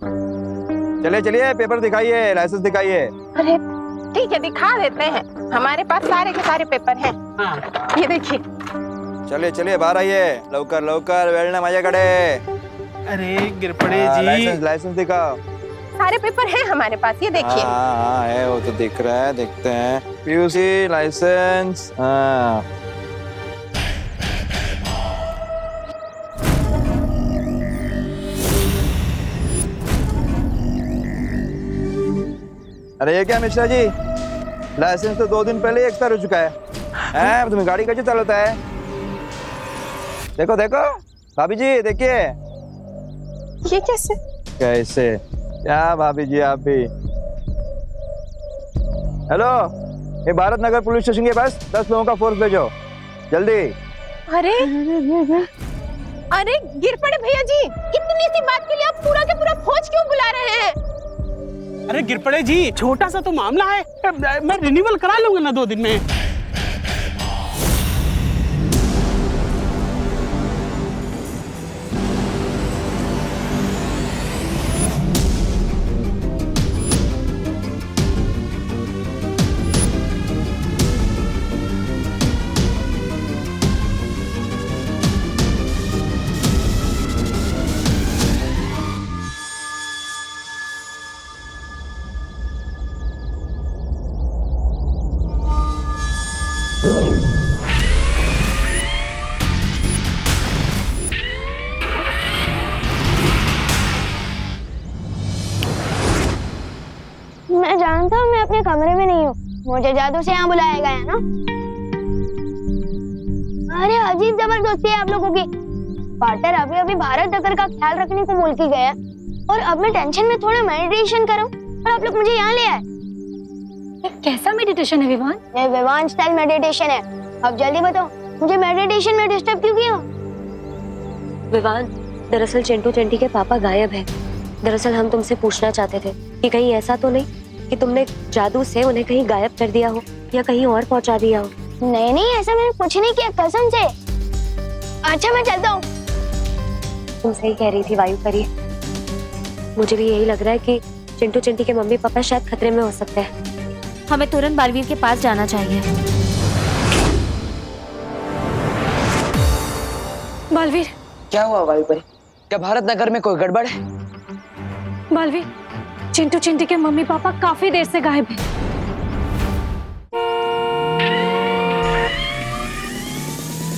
चलिए चलिए पेपर दिखाइए, लाइसेंस दिखाइए। अरे ठीक है दिखा देते हैं, हमारे पास सारे के सारे पेपर हैं। ये देखिए। चलिए चलिए बाहर आइए, लवकर लवकर, वेळ ना माझ्याकडे। अरे गिरपड़े जी लाइसेंस दिखाओ। सारे पेपर हैं हमारे पास, ये देखिए। हाँ है, वो तो दिख रहा है, देखते हैं। पीयूसी लाइसेंस, हाँ। अरे ये क्या मिश्रा जी, लाइसेंस तो 2 दिन पहले ही एक्सपायर हो चुका है। तुम्हें गाड़ी कैसे चलाता है? देखो देखो भाभी जी, देखिए। ये कैसे? कैसे क्या भाभी जी आप भी? हेलो, ये भारत नगर पुलिस स्टेशन के पास 10 लोगों का फोर्स भेजो जल्दी। अरे अरे गिरपड़े भैया जी, इतनी सी बात के लिए आप पूरा के पूरा फौज क्यों बुला रहे हैं? अरे गिरपड़े जी छोटा सा तो मामला है, मैं रिन्यूअल करा लूंगा ना 2 दिन में। मैं जानता हूँ मैं अपने कमरे में नहीं हूँ, मुझे जादू से यहाँ बुलाया गया है ना। अरे अजीब जबरदस्ती है आप लोगों की। पार्टनर अभी अभी भारत नगर का ख्याल रखने को बोल के गया, और अब मैं टेंशन में थोड़ा मेडिटेशन करूँ और आप लोग मुझे यहाँ ले आए। ये कैसा मेडिटेशन है विवान? ये विवान स्टाइल मेडिटेशन है। अब जल्दी बताओ, मुझे मेडिटेशन में डिस्टर्ब क्यों किया? विवान, दरअसल चिंटू चिंटी के पापा गायब हैं। दरअसल हम तुमसे पूछना चाहते थे कि कहीं ऐसा तो नहीं कि तुमने जादू से उन्हें कहीं गायब कर दिया हो या कहीं और पहुंचा दिया हो। नहीं नहीं, ऐसा मैंने कुछ नहीं किया, कसम से। अच्छा मैं चलता हूँ। तुम सही कह रही थी वायु परी। मुझे भी यही लग रहा है कि चिंटू चिंटी के मम्मी पापा शायद खतरे में हो सकते हैं। हमें तुरंत बालवीर के पास जाना चाहिए। बालवीर, क्या हुआ वायु परी? क्या भारत नगर में कोई गड़बड़ है? बालवीर, चिंटू चिंटी के मम्मी पापा काफी देर से गायब हैं।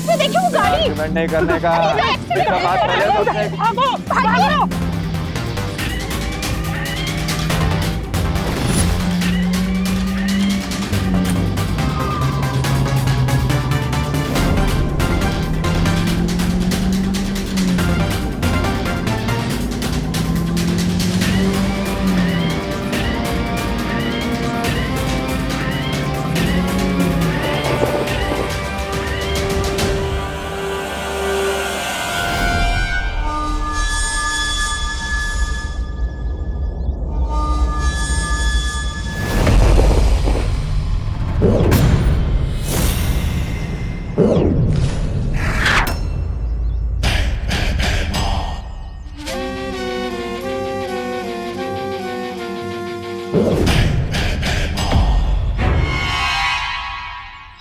देखिए वो गाड़ी। आर्गुमेंट नहीं करने का। बात पहले भागो, भागो।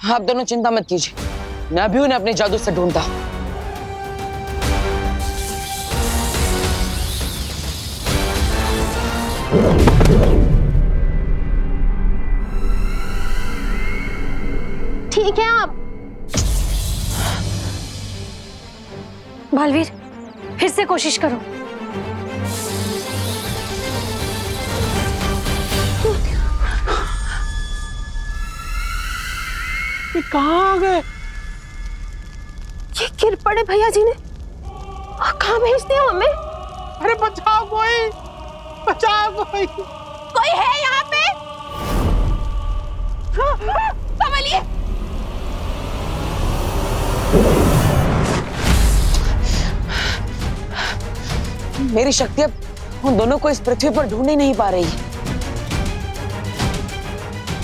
आप दोनों चिंता मत कीजिए, मैं भी उन्हें अपने जादू से ढूंढता हूं। ठीक है आप। बालवीर, फिर से कोशिश करो। कहाँ आ गए? ये गिर पड़े भैया जी ने। कहाँ भेज दिया हमें? अरे बचाओ कोई, बचाओ कोई। कोई है यहाँ पे? संभलिए। मेरी शक्ति अब उन दोनों को इस पृथ्वी पर ढूंढ ही नहीं पा रही है।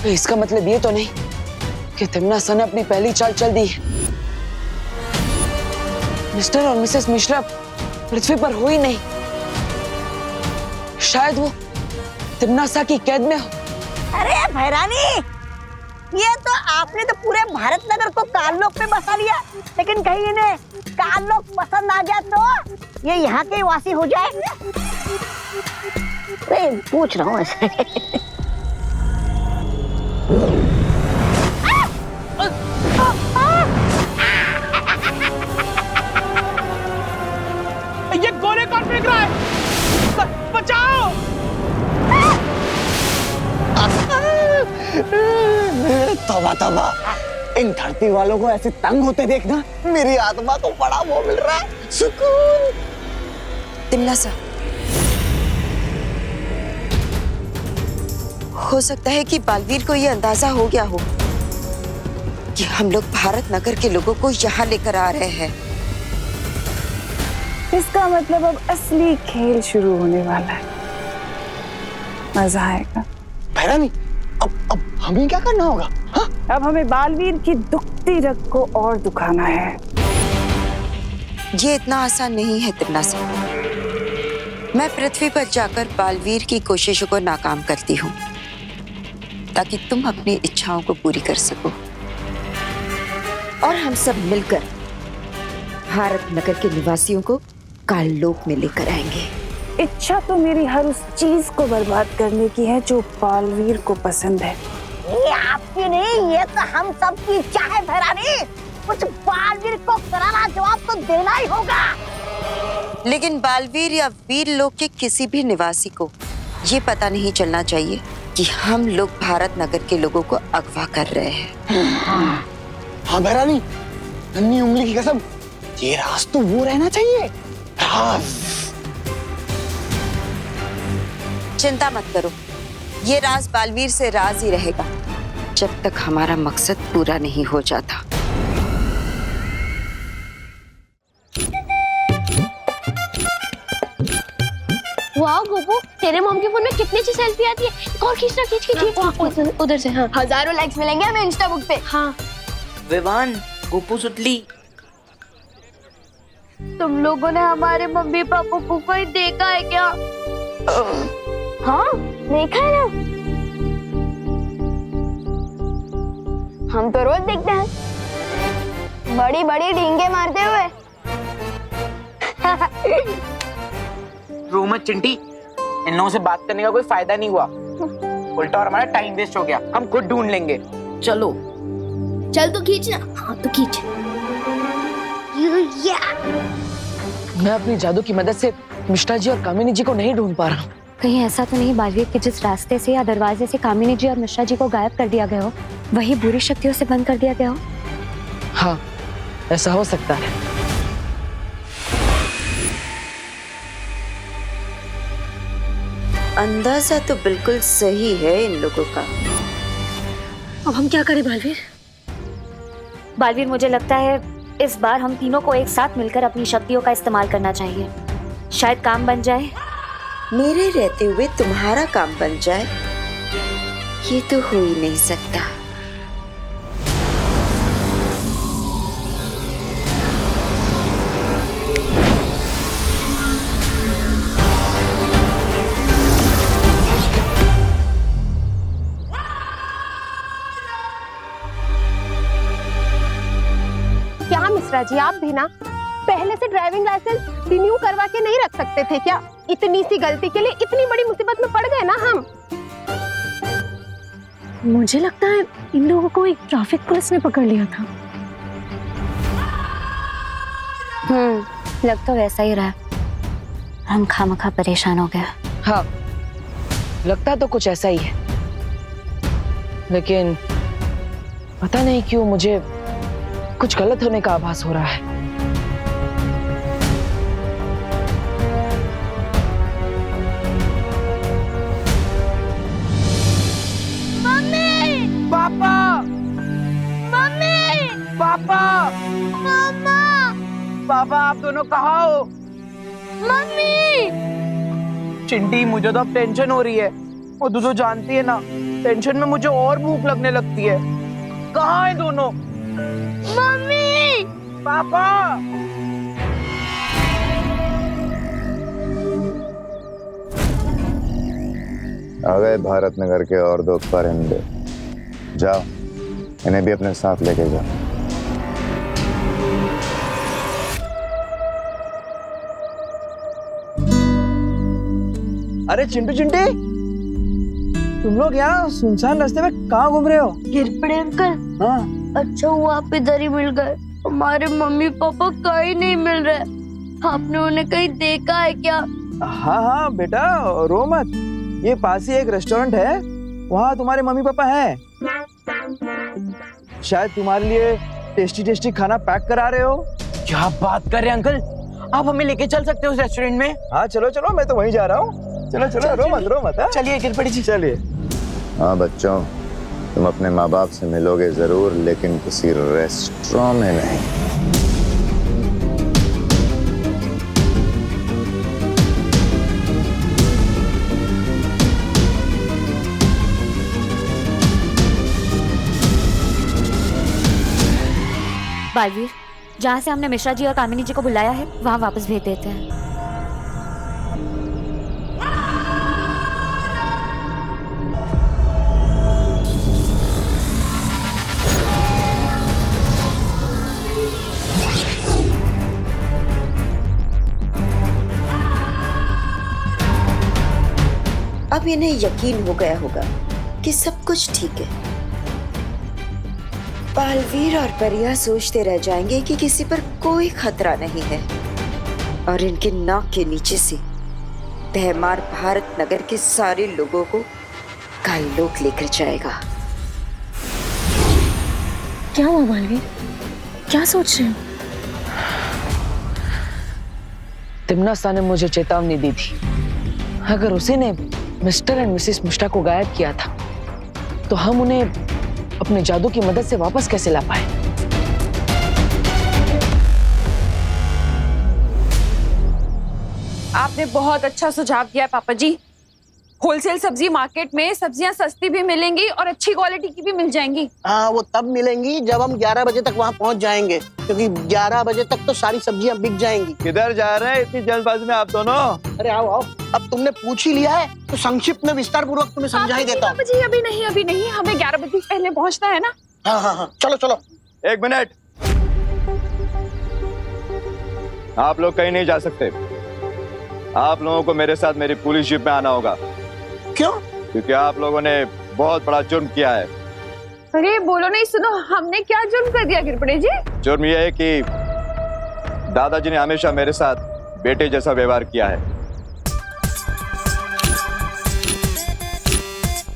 तो इसका मतलब ये तो नहीं कि तिम्नासा ने अपनी पहली चाल चल दी है। मिस्टर और मिसेस मिश्रा पृथ्वी पर हो ही नहीं। शायद वो तिम्नासा की कैद में हो। अरे भैरानी, ये तो आपने तो पूरे भारत नगर को काललोक में बसा लिया, लेकिन कहीं इन्हें काललोक पसंद आ गया तो ये यहाँ के वासी हो जाए। नहीं, पूछ रहा हूँ ऐसे। ये गोले कौन फेंक रहा है? बचाओ! तौबा तौबा, इन धरती वालों को ऐसे तंग होते देखना मेरी आत्मा को बड़ा वो मिल रहा है, सुकून। तिम्नासा, हो सकता है कि बालवीर को यह अंदाजा हो गया हो कि हम लोग भारत नगर के लोगों को यहाँ लेकर आ रहे हैं। इसका मतलब अब असली खेल शुरू होने वाला है। मजा आएगा। भैरानी, अब हमें क्या करना होगा? हाँ? अब हमें बालवीर की दुखती रग को और दुखाना है। ये इतना आसान नहीं है तिम्नासा। मैं पृथ्वी पर जाकर बालवीर की कोशिशों को नाकाम करती हूँ ताकि तुम अपनी इच्छाओं को पूरी कर सको और हम सब मिलकर भारत नगर के निवासियों को काललोक में लेकर आएंगे। इच्छा तो मेरी हर उस चीज को बर्बाद करने की है जो बालवीर को पसंद है। ये आपकी नहीं, ये तो हम सब की इच्छा है भैरानी। कुछ बालवीर को करारा जवाब तो देना ही होगा। लेकिन बालवीर या वीर लोक के किसी भी निवासी को ये पता नहीं चलना चाहिए कि हम लोग भारत नगर के लोगों को अगवा कर रहे हैं। हाँ भैरानी, नन्ही उंगली की कसम, ये राज तो वो रहना चाहिए। चिंता मत करो, ये राज बालवीर से राज ही रहेगा जब तक हमारा मकसद पूरा नहीं हो जाता। वाह गोपू, तेरे मॉम के फोन में कितनी अच्छी सेल्फी आती है। एक और खींचना, खींच उधर से। हाँ, हजारों लाइक्स मिलेंगे हमें इंस्टा बुक पे। हाँ विवान, गोपू सुतली, तुम लोगों ने हमारे मम्मी पापा को कोई देखा है क्या? हाँ देखा है ना, हम तो रोज देखते हैं, बड़ी बड़ी डींगे मारते हुए। रोमत चिंटी, इन लोगों से बात करने का कोई फायदा नहीं हुआ, उल्टा और हमारा टाइम वेस्ट हो गया। हम खुद ढूंढ लेंगे, चलो। चल तो खींचना। हाँ तो खींच। मैं अपनी जादू की मदद से मिश्रा जी और कामिनी जी को नहीं ढूंढ पा रहा हूँ। कहीं ऐसा तो नहीं बालवीर कि जिस रास्ते से या दरवाजे से कामिनी जी और मिश्रा जी को गायब कर दिया गया हो, वही बुरी शक्तियों से बंद कर दिया गया हो? हाँ, ऐसा हो सकता है। अंदाजा तो बिल्कुल सही है इन लोगों का। अब हम क्या करें बालवीर? बालवीर, मुझे लगता है इस बार हम तीनों को एक साथ मिलकर अपनी शक्तियों का इस्तेमाल करना चाहिए। शायद काम बन जाए। मेरे रहते हुए तुम्हारा काम बन जाए, ये तो हो ही नहीं सकता। क्या मिश्रा जी, आप भी ना पहले से ड्राइविंग लाइसेंस रिन्यू करवा के नहीं रख सकते थे क्या? इतनी सी गलती के लिए इतनी बड़ी मुसीबत में पड़ गए ना हम। मुझे लगता है इन लोगों को एक ट्रैफिक पुलिस ने पकड़ लिया था। लग तो वैसा ही रहा। हम खामखा परेशान हो गए। हाँ, लगता तो कुछ ऐसा ही है, लेकिन पता नहीं क्यों मुझे कुछ गलत होने का आभास हो रहा है। मम्मी! पापा! मम्मी! पापा! मामा! पापा, आप दोनों कहाँ हो? मम्मी! चिंटी, मुझे तो अब टेंशन हो रही है। वो तू तो जानती है ना, टेंशन में मुझे और भूख लगने लगती है। कहाँ है दोनों? मम्मी! पापा! आ गए भारत नगर के और दो परिंदे। जाओ, इन्हें भी अपने साथ लेके जाओ। अरे चिंटू चिंटी, तुम लोग यहाँ सुनसान रास्ते में कहाँ घूम रहे हो? गिरपड़े अंकल। हाँ, अच्छा हुआ आप इधर ही मिल गए। हमारे मम्मी पापा कहीं नहीं मिल रहे। आपने उन्हें कहीं देखा है क्या? हाँ हाँ बेटा, रो मत। ये पास ही एक रेस्टोरेंट है, वहाँ तुम्हारे मम्मी पापा हैं। शायद तुम्हारे लिए टेस्टी टेस्टी खाना पैक करा रहे हो। क्या बात कर रहे हैं अंकल, आप हमें लेके चल सकते हो उस रेस्टोरेंट में? हाँ चलो चलो, मैं तो वहीं जा रहा हूँ। चलो चलो, रो मत। हाँ? चलिए गिरपड़ी जी, चलिए। हाँ बच्चों, तुम अपने माँ बाप से मिलोगे जरूर, लेकिन किसी रेस्टोरेंट में नहीं। बालवीर, जहाँ से हमने मिश्रा जी और कामिनी जी को बुलाया है, वहाँ वापस भेज देते हैं। अब इन्हें यकीन हो गया होगा कि सब कुछ ठीक है। बालवीर और परिया सोचते रह जाएंगे कि किसी पर कोई खतरा नहीं है, और इनके नाक के नीचे से भैमार भारत नगर के सारे लोगों को काईलोक लेकर जाएगा। क्या हुआ बालवीर, क्या सोच रहे हो? तिम्नासा ने मुझे चेतावनी दी थी, अगर उसी ने मिस्टर एंड मिसेस मिश्रा को गायब किया था, तो हम उन्हें अपने जादू की मदद से वापस कैसे ला पाए? आपने बहुत अच्छा सुझाव दिया पापा जी। होलसेल सब्जी मार्केट में सब्जियां सस्ती भी मिलेंगी और अच्छी क्वालिटी की भी मिल जाएंगी। हाँ, वो तब मिलेंगी जब हम 11 बजे तक वहाँ पहुँच जाएंगे, क्योंकि 11 बजे तक तो सारी सब्जियां बिक जाएंगी। किधर जा रहे हैं इतनी जल्दबाजी में आप दोनों? अरे आओ आओ, अब तुमने पूछ ही लिया है तो संक्षिप्त में विस्तार पूर्वक तुम्हें समझा ही देता हूँ। जी अभी नहीं, हमें 11 बजे पहले पहुँचना है ना। हाँ हाँ हाँ, चलो चलो। 1 मिनट, आप लोग कहीं नहीं जा सकते। आप लोगों को मेरे साथ मेरी पुलिस जीप में आना होगा। क्यों? क्योंकि आप लोगों ने बहुत बड़ा जुर्म किया है। अरे बोलो नहीं, सुनो, हमने क्या जुर्म कर दिया गिरपड़े जी? जुर्म यह है कि दादाजी ने हमेशा मेरे साथ बेटे जैसा व्यवहार किया है,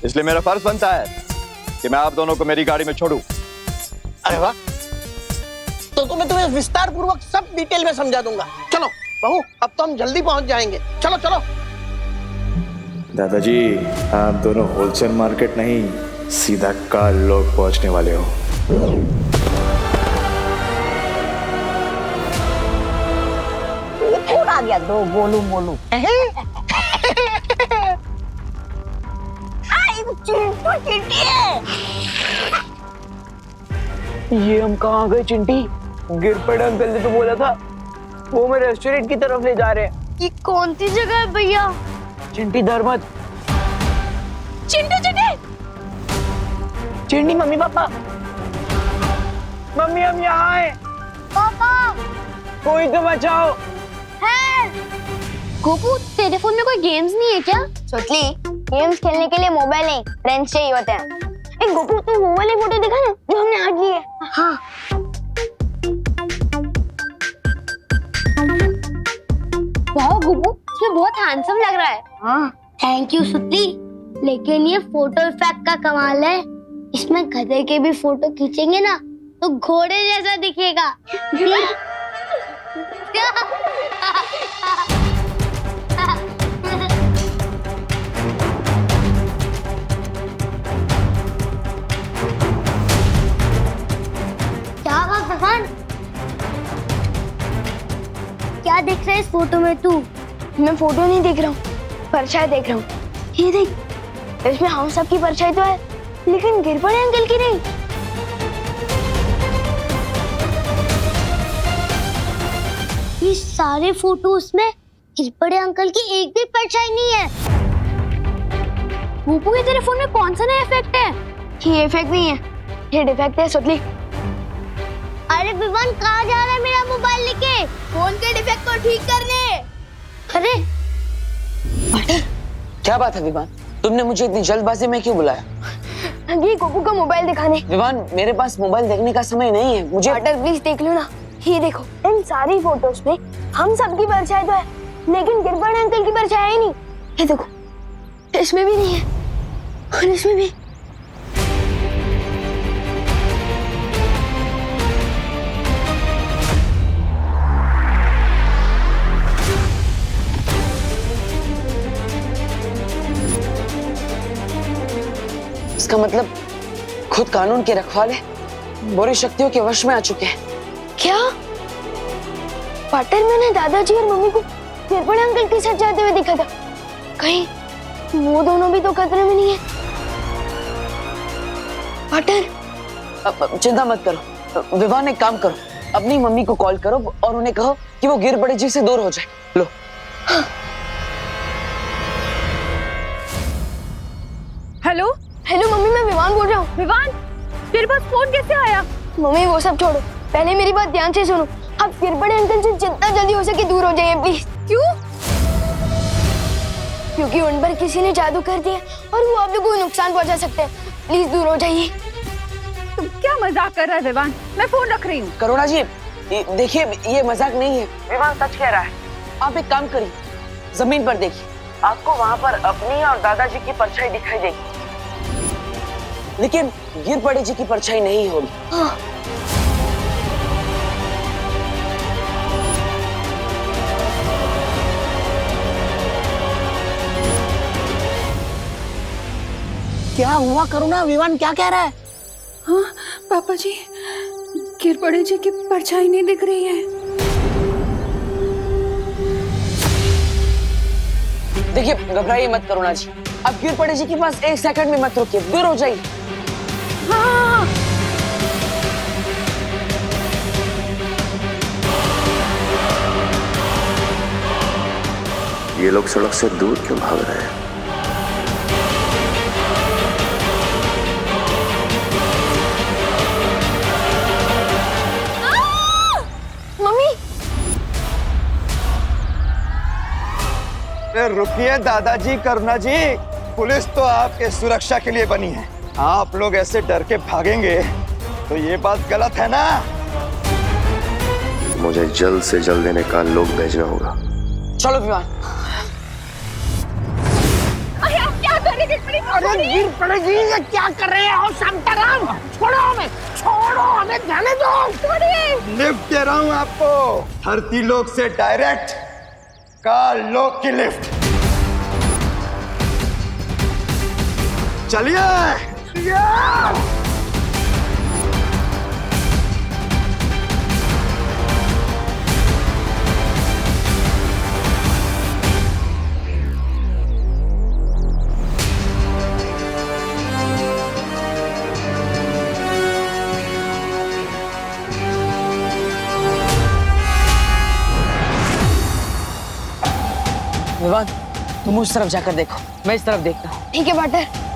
इसलिए मेरा फर्ज बनता है कि मैं आप दोनों को मेरी गाड़ी में छोड़ूं। अरे वाह, तो मैं तुम्हें विस्तार पूर्वक सब डिटेल में समझा दूंगा। चलो बहू, अब तो हम जल्दी पहुंच जाएंगे। चलो चलो। दादाजी, आप दोनों होलसेल मार्केट नहीं, सीधा काल लोग पहुंचने वाले हो। थोड़ा गया दो बोलू बोलू। ये हम कहाँ गए चिंटी? गिरपड़ अंकल ने तो बोला था वो हमें रेस्टोरेंट की तरफ ले जा रहे हैं। ये कौन सी जगह है भैया? चिंटी डर मत। चिंटू चिंटी मम्मी पापा, मम्मी हम यहाँ हैं। पापा कोई तो बचाओ। है गोपू, तेरे फोन में कोई गेम्स नहीं है क्या? सोचली, गेम्स खेलने के लिए मोबाइल नहीं, फ्रेंड्स चाहिए होते हैं। एक गोपू, तू वो वाली फोटो दिखा ना जो हमने आज ली है। हाँ। वाह गोपू, इसमें बहुत हैंडसम लग रहा है। हाँ, थैंक यू सुतली। लेकिन ये फोटो इफेक्ट का कमाल है, इसमें गधे के भी फोटो खींचेंगे ना तो घोड़े जैसा दिखेगा। क्या बात भगवान, क्या देख रहा है इस फोटो में तू? मैं फोटो नहीं देख रहा हूँ, परछाई देख रहा हूँ। ये देख, इसमें हम सब की परछाई तो है, लेकिन गिरपड़े अंकल की नहीं। ये सारे फोटोज में गिरपड़े अंकल की एक भी परछाई नहीं है। गोपू, ये तेरे फोन में कौन सा नया इफेक्ट है? ये इफेक्ट नहीं है, ये डिफेक्ट है सुतली। अरे विवान, कहाँ जा रहा है मेरा मोबाइल लेके? फोन के डिफेक्ट को ठीक करने। अरे क्या बात है विवान, तुमने मुझे इतनी जल्दबाजी में क्यों बुलाया? ये गोपू का मोबाइल दिखाने। विवान, मेरे पास मोबाइल देखने का समय नहीं है, मुझे। पार्टनर प्लीज देख लो ना, ये देखो, इन सारी फोटोज में हम सबकी परछाई तो है, लेकिन गिरपड़े अंकल की परछाई नहीं। ये देखो, इसमें भी नहीं है और इसमें भी। इसका मतलब खुद कानून के रखवाले बुरी शक्तियों के वश में आ चुके हैं। क्या? पार्टनर, मैंने दादाजी और मम्मी को गिरपड़े अंकल के साथ जाते हुए देखा था, कहीं वो दोनों भी तो खतरे में नहीं है? पार्टनर, चिंता मत करो विवान, एक काम करो, अपनी मम्मी को कॉल करो और उन्हें कहो कि वो गिरपड़े जी से दूर हो जाए। लो। हाँ। हेलो हेलो मम्मी, मैं विवान बोल रहा हूँ। विवान, तेरे पास फोन कैसे आया? मम्मी वो सब छोड़ो, पहले मेरी बात ध्यान से सुनो। आप गिरपड़े अंकल से जितना जल्दी हो सके दूर हो जाइए प्लीज। क्यों? क्योंकि उन पर किसी ने जादू कर दिया और वो आप लोगों को नुकसान पहुंचा सकते हैं। प्लीज दूर हो जाइए। तुम क्या मजाक कर रहा है विवान? मैं फोन रख रही हूँ। करुणा जी, देखिए ये मजाक नहीं है, विवान सच कह रहा है। आप एक काम करिए, जमीन पर देखिए, आपको वहाँ पर अपनी और दादाजी की परछाई दिखाई देगी, लेकिन गिरपड़े जी की परछाई नहीं होगी। हाँ। क्या हुआ करुणा? विवान क्या कह रहा है? हाँ पापा जी, गिरपड़े जी की परछाई नहीं दिख रही है। देखिए घबराइए मत करुणा जी, अब गिरपड़े जी के पास 1 सेकंड में मत रुकिए, दूर हो जाइए। हाँ ये लोग सड़क से दूर क्यों भाग रहे हैं? मम्मी रुकिए दादाजी, करुणा जी, पुलिस तो आपके सुरक्षा के लिए बनी है। आप लोग ऐसे डर के भागेंगे तो ये बात गलत है ना? मुझे जल्द से जल्द इन्हें का लोग भेजना होगा। चलो विमान। अरे आप क्या कर रहे हैं? अरे गिरपड़े जी, ये क्या कर रहे हो? शांताराम, छोड़ो हमें जाने दो। लिफ्ट दे रहा हूँ आपको, धरती लोक से डायरेक्ट काल लोक की लिफ्ट। चलिए। विवान, तुम उस तरफ जाकर देखो, मैं इस तरफ देखता हूँ। ठीक है बटर।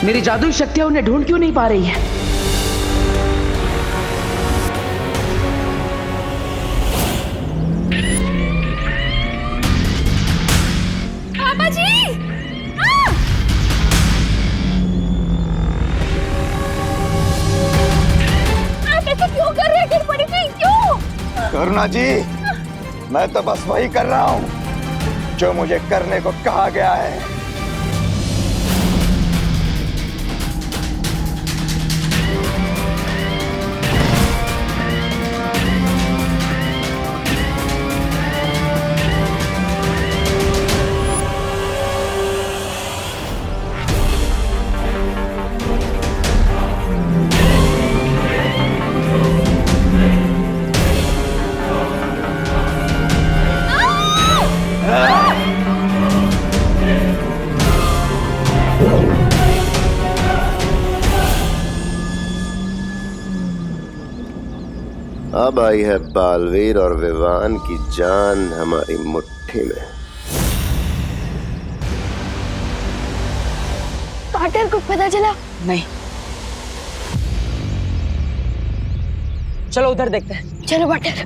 मेरी जादुई शक्तियां उन्हें ढूंढ क्यों नहीं पा रही है? पापा जी! आप ऐसे क्यों कर रहे हैं गिरपड़ी जी? क्यों? करुणा जी, मैं तो बस वही कर रहा हूँ जो मुझे करने को कहा गया है। अब आई है बालवीर और विवान की जान हमारी मुट्ठी में। पाटर को पता चला? नहीं। चलो उधर देखते हैं। चलो पाटर।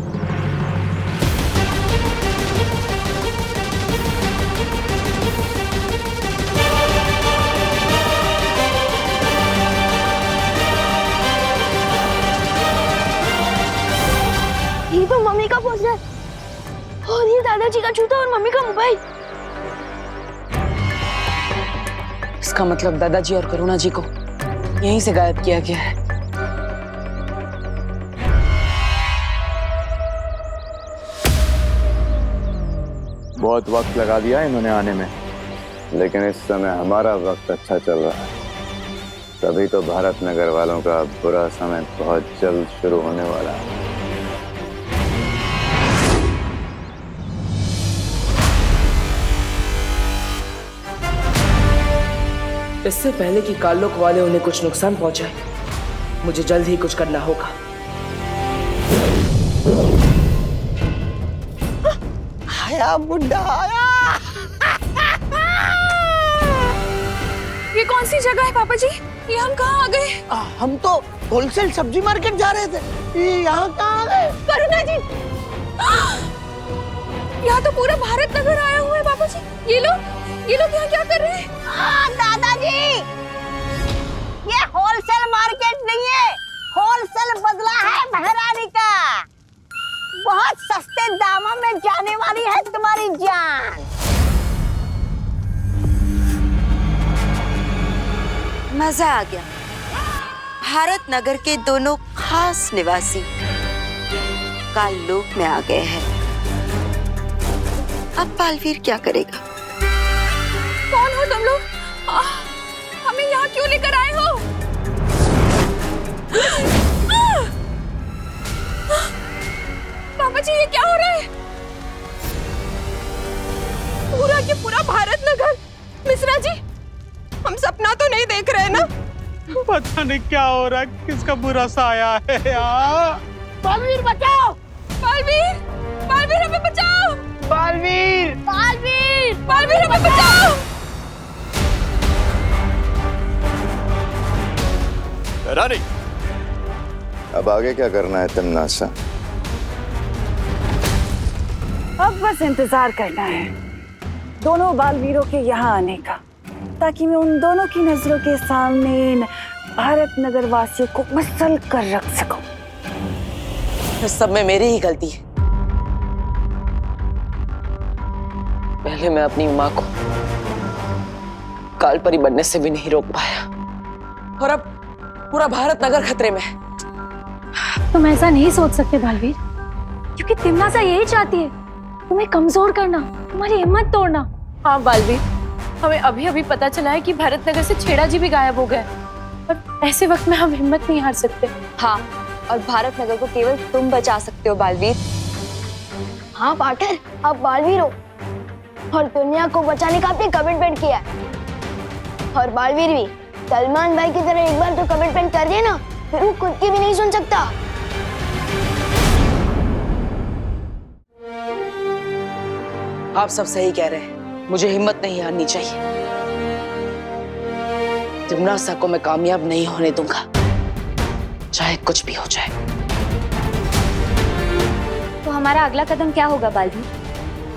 ये तो मम्मी का पोस्टर और ये दादाजी का जूता और मम्मी का मोबाइल। इसका मतलब दादाजी और करुणा जी को यहीं से गायब किया गया है। बहुत वक्त लगा दिया इन्होंने आने में, लेकिन इस समय हमारा वक्त अच्छा चल रहा है। तभी तो भारत नगर वालों का बुरा समय बहुत जल्द शुरू होने वाला है। इससे पहले कि कालोक वाले उन्हें कुछ नुकसान पहुंचाए, मुझे जल्द ही कुछ करना होगा। हाय आया बुढ़ा आया। ये कौन सी जगह है पापा जी? ये हम कहाँ आ गए? हम तो होलसेल सब्जी मार्केट जा रहे थे, ये यहाँ कहाँ आ गए? करुणा जी, यहाँ तो पूरा भारत नगर आया हुआ है पापा जी। ये लोग यहाँ क्या कर रहे हैं? दादाजी, ये होलसेल मार्केट नहीं है, होलसेल बदला है महारानी का। बहुत सस्ते दामों में जाने वाली है तुम्हारी जान। मजा आ गया। भारत नगर के दोनों खास निवासी काल लोक में आ गए हैं। अब बालवीर क्या करेगा? कौन हो तुम लोग? हमें यहाँ क्यों लेकर आए हो? पापा जी, ये क्या हो रहा है? पूरा के पूरा भारत नगर। मिश्रा जी, हम सपना तो नहीं देख रहे ना? पता नहीं क्या हो रहा है, किसका बुरा सा आया है यार। बालवीर बचाओ! बालवीर, बालवीर हमें बचाओ! बालवीर, बालवीर, बालवीर हमें बचाओ! रानी, अब आगे क्या करना है तिमनासा? अब बस इंतजार करना है दोनों बालवीरों के यहाँ आने का, ताकि मैं उन दोनों की नजरों के सामने इन भारत नगर वासियों को मसल कर रख सकूं। इस सब में मेरी ही गलती है। पहले मैं अपनी माँ को कालपरी बनने से भी नहीं रोक पाया, और अब पूरा भारत नगर खतरे में है। तुम ऐसा नहीं सोच सकते बालवीर, क्योंकि तिमनासा यही चाहती है, तुम्हें कमजोर करना, तुम्हारी हिम्मत तोड़ना। हाँ बालवीर, हमें अभी अभी पता चला है कि भारत नगर से छेड़ा जी भी गायब हो गए, और ऐसे वक्त में हम हिम्मत नहीं हार सकते। हाँ, और भारत नगर को केवल तुम बचा सकते हो बालवीर। हाँ पार्टनर, आप बालवीर हो और दुनिया को बचाने का आपने कमिटमेंट किया है। और बालवीर भी सलमान भाई की तरह एक बार तो कमिटमेंट कर दिया ना, फिर वो खुद की भी नहीं सुन सकता। आप सब सही कह रहे हैं, मुझे हिम्मत नहीं हारनी चाहिए। तिमनासा को मैं कामयाब नहीं होने दूंगा, चाहे कुछ भी हो जाए। तो हमारा अगला कदम क्या होगा बालवीर?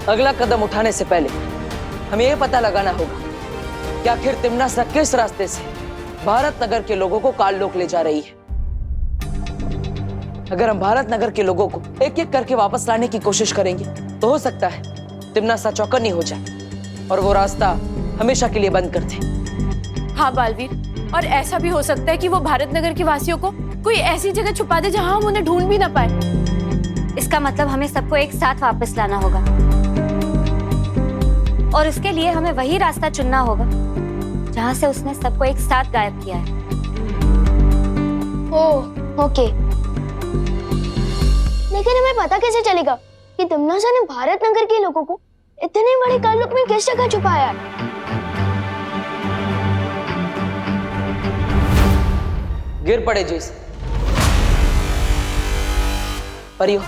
अगला कदम उठाने से पहले हमें यह पता लगाना होगा कि आखिर तिमनासा किस रास्ते से भारत नगर के लोगों को काल लोक ले जा रही है। अगर हम भारत नगर के लोगों को एक एक करके वापस लाने की कोशिश करेंगे तो हो सकता है तिमनासा चौकन्नी हो जाए और वो रास्ता हमेशा के लिए बंद कर दे। हाँ बालवीर, और ऐसा भी हो सकता है कि वो भारत नगर के वासियों को कोई ऐसी जगह छुपा दे जहां हम उन्हें ढूंढ भी ना पाए। इसका मतलब हमें सबको एक साथ वापस लाना होगा, और उसके लिए हमें वही रास्ता चुनना होगा जहां से उसने सबको एक साथ गायब किया है। ओह, ओके। लेकिन हमें पता कैसे चलेगा कि तिमनासा ने भारत नगर के लोगों को इतने बड़े काल लोक में किस जगह छुपाया है? गिर पड़े जी। परियो,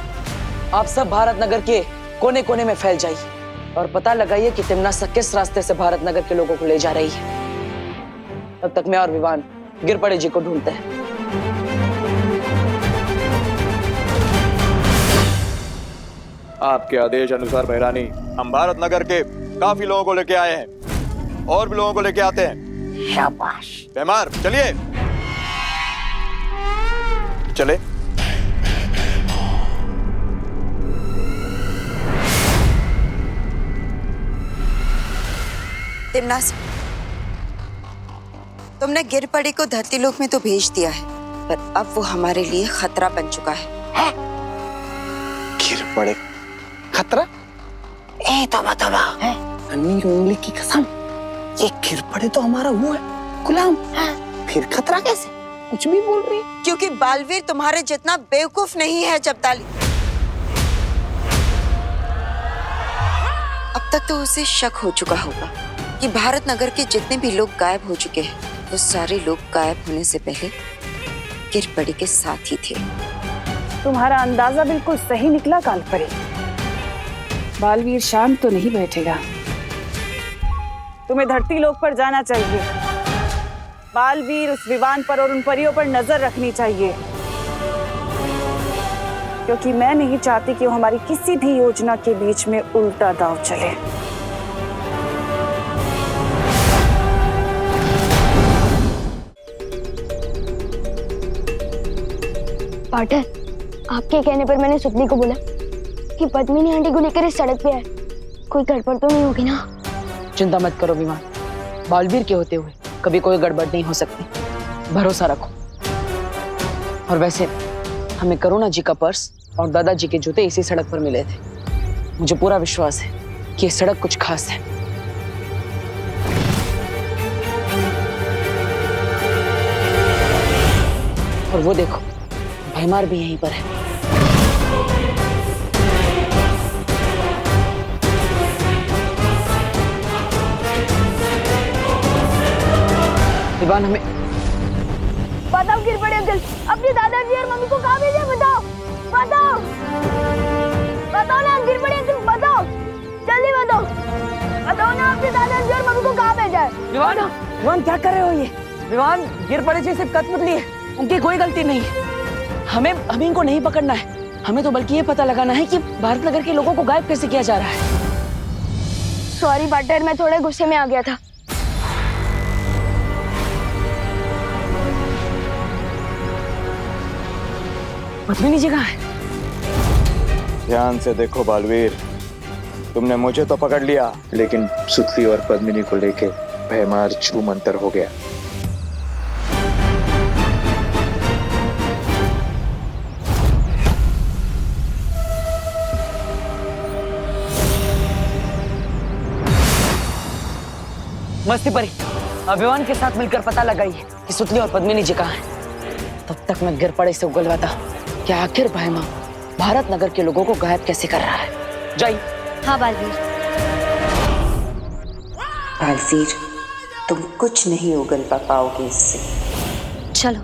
आप सब भारत नगर के कोने कोने में फैल जाइए और पता लगाइए कि तिमनासा किस रास्ते से भारत नगर के लोगों को ले जा रही है। तब तक मैं और विवान गिर पड़े जी को ढूंढते हैं। आपके आदेश अनुसार बहरानी, हम भारत नगर के काफी लोगों को लेके आए हैं और भी लोगों को लेके आते हैं। शाबाश। बेमार, चलिए चले। तिमनासा, तुमने गिरपड़ी को धरती लोक में तो भेज दिया है, पर अब वो हमारे लिए खतरा बन चुका है। गिरपड़े खतरा? ए तबा है, अन्नी उंगली की कसम, ये गिरपड़े तो हमारा वो है गुलाम है, फिर खतरा कैसे? कुछ भी बोल रही। क्योंकि बालवीर तुम्हारे जितना बेवकूफ नहीं है जब्ताली। अब तक तो उसे शक हो चुका होगा कि भारत नगर के जितने भी लोग गायब हो चुके हैं, वो सारे लोग गायब होने से पहले गिरपड़ी के साथ ही थे। तुम्हारा अंदाजा बिल्कुल सही निकला कालपरी। बालवीर शांत तो नहीं बैठेगा। तुम्हें धरती लोक पर जाना चाहिए। बालवीर उस विमान पर और उन परियों पर नजर रखनी चाहिए, क्योंकि मैं नहीं चाहती कि वो हमारी किसी भी योजना के बीच में उल्टा दांव चले। पार्टनर, आपके कहने पर मैंने सुपली को बोला कि पद्मिनी आंटी को लेकर इस सड़क पे आए। कोई गड़बड़ तो नहीं होगी ना? चिंता मत करो विमान, बालवीर के होते हुए कभी कोई गड़बड़ नहीं हो सकती, भरोसा रखो। और वैसे हमें करुणा जी का पर्स और दादाजी के जूते इसी सड़क पर मिले थे। मुझे पूरा विश्वास है कि ये सड़क कुछ खास है। और वो देखो, भैमार भी यहीं पर है। विवान, हमें बताओ गिर पड़े अंकल, अपने दादाजी और मम्मी को कहाँ भेजा? बताओ बताओ बताओ ना, गिर पड़े अंकल, बताओ जल्दी बताओ। बताओ ना, अपने दादाजी और मम्मी को कहाँ भेजा है? विवान, विवान क्या कर रहे हो ये? विवान, गिर पड़े से सिर्फ कत निकली है, उनकी कोई गलती नहीं है। हमें इनको नहीं पकड़ना है, हमें तो बल्कि ये पता लगाना है कि भारत नगर के लोगों को गायब कैसे किया जा रहा है। सॉरी पार्टनर, मैं थोड़े गुस्से में आ गया था। पद्मिनी जी कहाँ है? ध्यान से देखो बालवीर, तुमने मुझे तो पकड़ लिया, लेकिन सुतली और पद्मिनी को लेके भैमार छू मंतर हो गया। मस्ती परी, अभिमान के साथ मिलकर पता लगाइए कि सुतली और पद्मिनी जी कहाँ हैं। तब तक मैं गिर पड़े से उगलवाता कि आखिर भैमा भारत नगर के लोगों को गायब कैसे कर रहा है। जय। हाँ बालवीर। बालवीर, तुम कुछ नहीं उगलवा पाओगे इससे। चलो।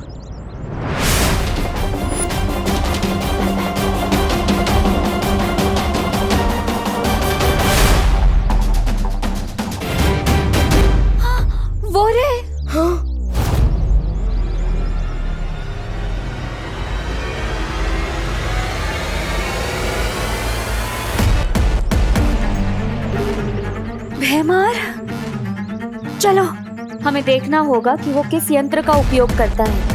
वो रे। हाँ। भैमार, चलो हमें देखना होगा कि वो किस यंत्र का उपयोग करता है।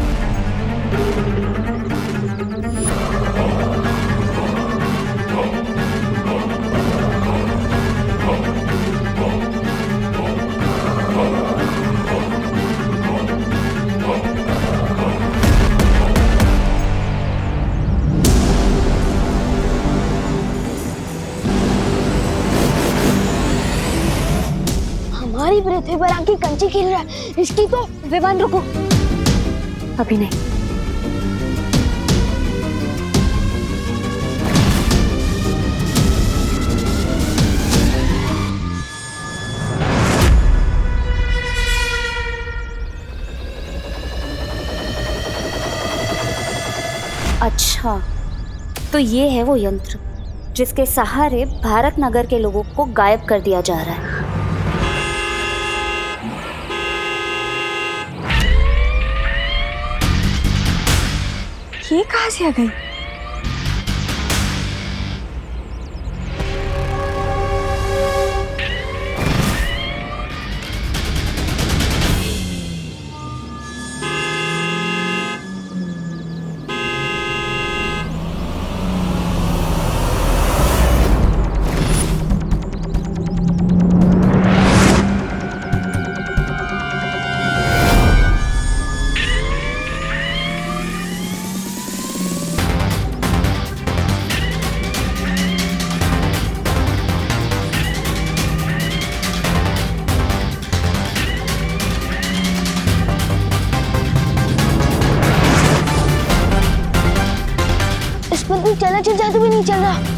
हमारी पृथ्वी पर आके कंची खेल रहा है, इसकी तो। विवान रुको, अभी नहीं। अच्छा, तो ये है वो यंत्र जिसके सहारे भारत नगर के लोगों को गायब कर दिया जा रहा है। ये कहाँ से आ गई? इसमें कोई चलचित्र जादू भी नहीं चल रहा।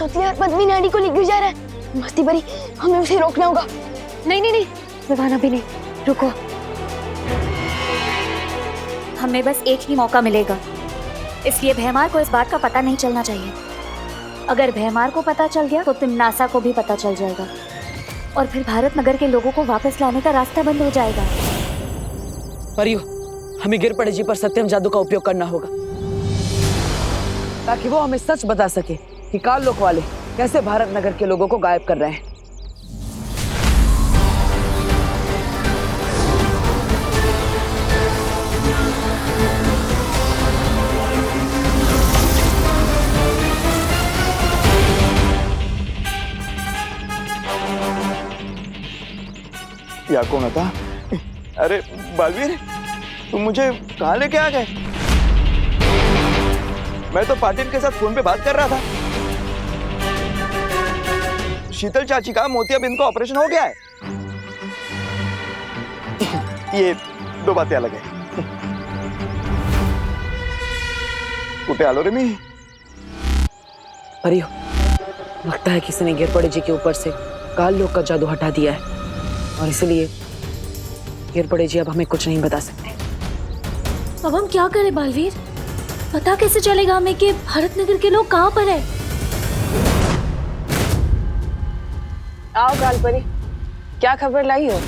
सुतली और पद्मिनी आंटी को लेकर जा रहा है। मस्ती भरी, हमें उसे रोकना होगा। नहीं नहीं नहीं विवान, अभी नहीं, रुको। हमें बस एक ही मौका मिलेगा, इसलिए भैमार को इस बात का पता नहीं चलना चाहिए। अगर भैमार को पता चल गया तो तिमनासा को भी पता चल जाएगा और फिर भारत नगर के लोगों को वापस लाने का रास्ता बंद हो जाएगा। परियो, हमें गिरपड़े जी पर सत्यम जादू का उपयोग करना होगा ताकि वो हमें सच बता सके कि काल लोक वाले कैसे भारत नगर के लोगों को गायब कर रहे हैं। या कौन था? अरे बालवीर, तुम मुझे कहाँ लेके आ गए? मैं तो पाटिल के साथ फोन पे बात कर रहा था। शीतल चाची का मोतियाबिंद का ऑपरेशन हो गया है। ये दो बातें अलग है। कुटे आलो रे मी। परियो, लगता है किसी ने गिरपड़े जी के ऊपर से काल लोक का जादू हटा दिया है और इसलिए गिरपड़े जी अब हमें कुछ नहीं बता सकते। अब हम क्या करें बालवीर? पता कैसे चलेगा हमें कि भारत नगर के लोग कहाँ पर है? आओ कालपरी, क्या खबर लाई हो?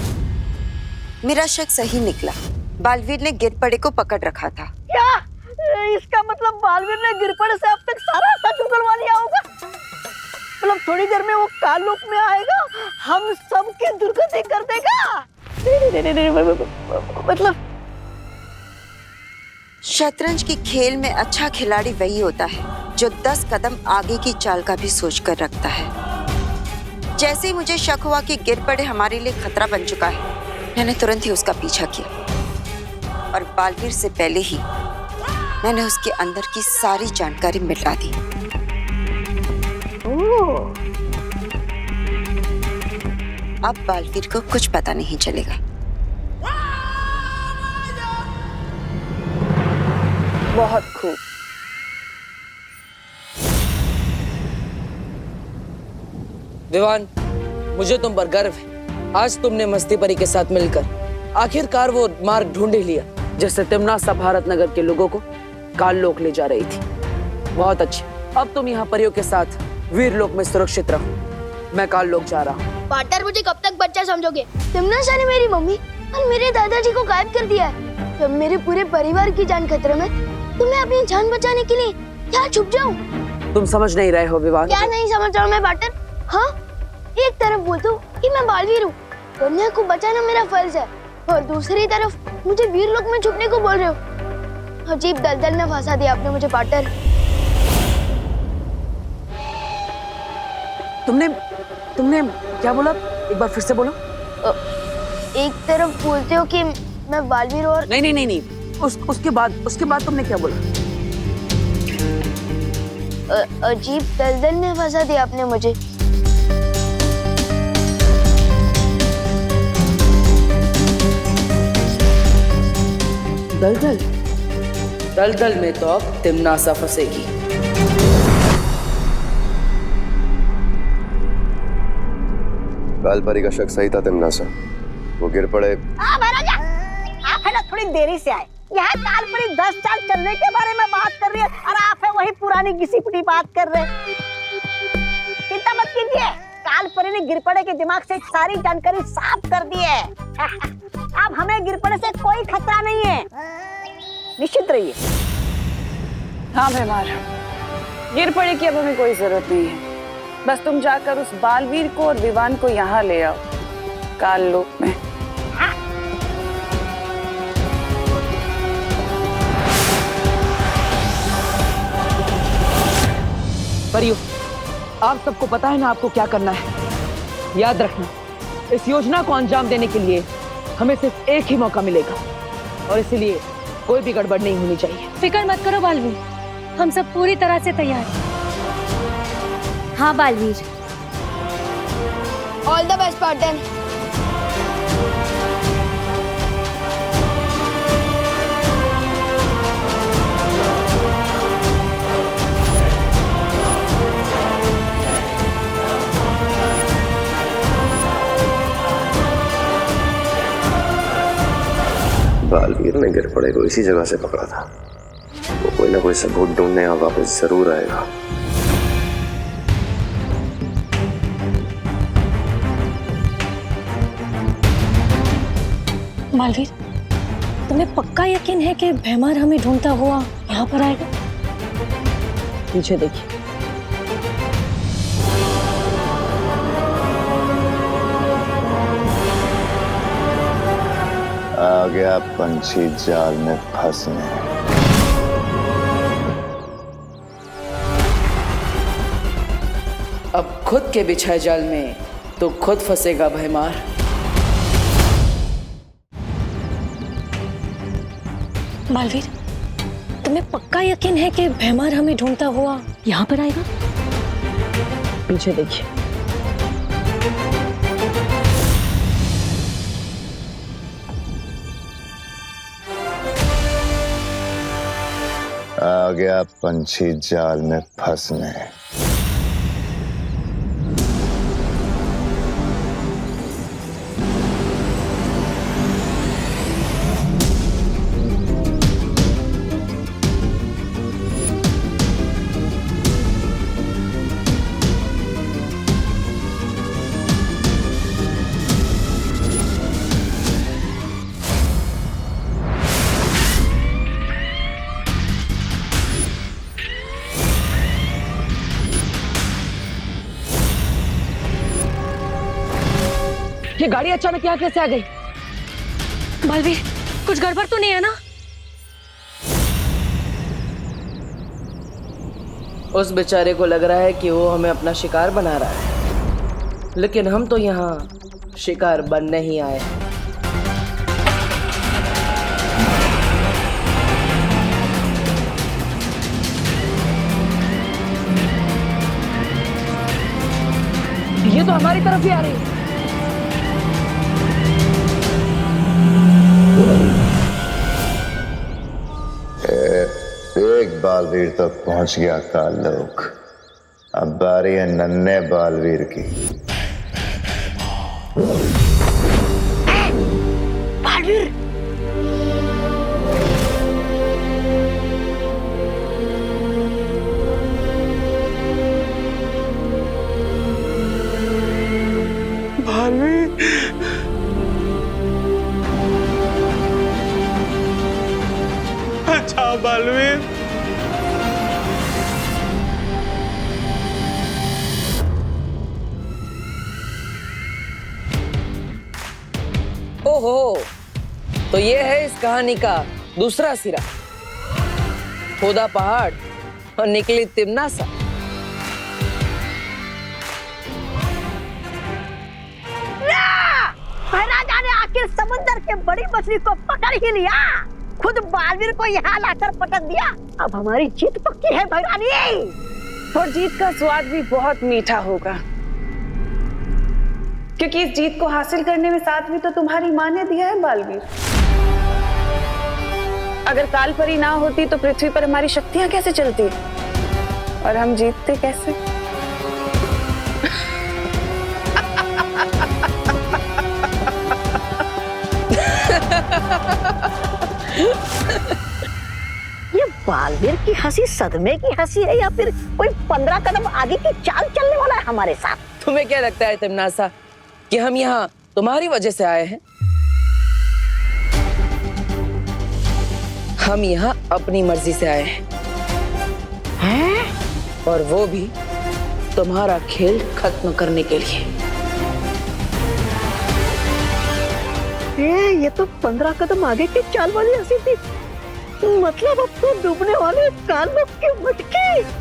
मेरा शक सही निकला। बालवीर ने गिरपड़े को पकड़ रखा था। क्या इसका मतलब बालवीर ने गिरपड़े से अब तक सारा सच उगलवा लिया होगा? मतलब थोड़ी देर में वो काल लोक में आएगा, हम सबकी दुर्गति कर देगा। नहीं, मतलब शतरंज की खेल में अच्छा खिलाड़ी वही होता है जो 10 कदम आगे की चाल का भी सोच कर रखता है। जैसे ही मुझे शक हुआ कि गिरपड़े हमारे लिए खतरा बन चुका है, मैंने तुरंत ही उसका पीछा किया और बालवीर से पहले ही मैंने उसके अंदर की सारी जानकारी मिटा दी। अब बालवीर को कुछ पता नहीं चलेगा। बहुत खूब। विवान, मुझे तुम पर गर्व है। आज तुमने मस्ती परी के साथ मिलकर आखिरकार वो मार्ग ढूंढ ही लिया जिससे तिमनासा भारत नगर के लोगों को काल लोक ले जा रही थी। बहुत अच्छे। अब तुम यहाँ परियों के साथ वीर लोक में सुरक्षित रहो। मैं काल लोक जा रहा हूँ। पार्टनर, मुझे कब तक बच्चा समझोगे? तिमनासा ने मेरी मम्मी और मेरे दादाजी को गायब कर दिया है। जब मेरे पूरे परिवार की जान खतरे में, तो मैं अपनी जान बचाने के लिए क्या छुप जाऊं? तुम समझ नहीं रहे हो विवान। क्या नहीं समझ रहा हूँ मैं पार्टनर? हाँ, एक तरफ बोलता हूँ कि मैं बालवीर हूँ, दुनिया को बचाना मेरा फर्ज है, और दूसरी तरफ मुझे वीर लोक में छुपने को बोल रहे हो। अजीब दलदल में फंसा दिया आपने मुझे पार्टनर। तुमने क्या बोला? एक बार फिर से बोलो। एक तरफ बोलते हो कि मैं बालवीर और नहीं। उसके बाद तुमने क्या बोला? अजीब दलदल में फंसा दिया आपने मुझे। दलदल में तो अब तिमनासा फंसेगी। कालपरी का शक सही था। तिमनासा वो गिर पड़े। महाराजा, आप है ना थोड़ी देरी से आए। यह कालपरी 10 साल चलने के बारे में बात कर रही है और आप है वही पुरानी घिसी पिटी बात कर रहे हैं। चिंता मत कीजिए, कालपरी ने गिरपड़े के दिमाग से सारी जानकारी साफ कर दी है। अब हमें गिरपड़े से कोई खतरा नहीं है, निश्चित रहिए। हाँ भैमार, गिरपड़े की अब हमें कोई जरूरत नहीं है। बस तुम जाकर उस बालवीर को और विवान को यहाँ ले आओ काल लोक में। परियो, आप सबको पता है ना आपको क्या करना है। याद रखना, इस योजना को अंजाम देने के लिए हमें सिर्फ एक ही मौका मिलेगा और इसलिए कोई भी गड़बड़ नहीं होनी चाहिए। फिक्र मत करो बालवीर, हम सब पूरी तरह से तैयार हैं। हाँ Baalveer. All the best partner. तूने गिरपड़े को इसी जगह से पकड़ा था। वो कोई ना कोई सबूत ढूंढने और वापस जरूर आएगा। बालवीर, तुम्हें पक्का यकीन है कि भैमार हमें ढूंढता हुआ यहाँ पर आएगा? पीछे देखिए। आ गया पंछी जाल में फंसने। अब खुद के बिछाए जाल में तो खुद फंसेगा भैमार। बालवीर, तुम्हें पक्का यकीन है कि भैमार हमें ढूंढता हुआ यहाँ पर आएगा? पीछे देखिए। आ गया पंछी जाल में फंसने। ये गाड़ी अचानक यहाँ कैसे आ गई? बालवीर, कुछ गड़बड़ तो नहीं है ना? उस बेचारे को लग रहा है कि वो हमें अपना शिकार बना रहा है, लेकिन हम तो यहाँ शिकार बनने ही आए। ये तो हमारी तरफ ही आ रही है। एक बालवीर तक पहुंच गया ताल्लुक। अब बारी है नन्हे बालवीर की। बालवीर, बालवीर, अच्छा बालवीर। ओहो, तो ये है इस कहानी का दूसरा सिरा। खोदा पहाड़ और निकली तिमनासा। महाराजा ने आखिर समुद्र के बड़ी मछली को पकड़ ही लिया, खुद बालवीर को यहाँ लाकर पटक दिया। अब हमारी जीत पक्की है भैरानी। और जीत का स्वाद भी बहुत मीठा होगा, क्योंकि इस जीत को हासिल करने में साथ भी तो तुम्हारी माँ ने दिया है बालवीर। अगर कालपरी ना होती तो पृथ्वी पर हमारी शक्तियां कैसे चलती और हम जीतते कैसे? ये बालवीर की हंसी सदमे की हंसी है या फिर कोई 15 कदम आगे की चाल चलने वाला है हमारे साथ? तुम्हें क्या लगता है तिमनासा कि हम यहाँ तुम्हारी वजह से आए हैं? हम यहाँ अपनी मर्जी से आए हैं, और वो भी तुम्हारा खेल खत्म करने के लिए। ये तो 15 कदम आगे की चाल वाली हंसी थी। मतलब अब तो डूबने वाले कालों की मटकी।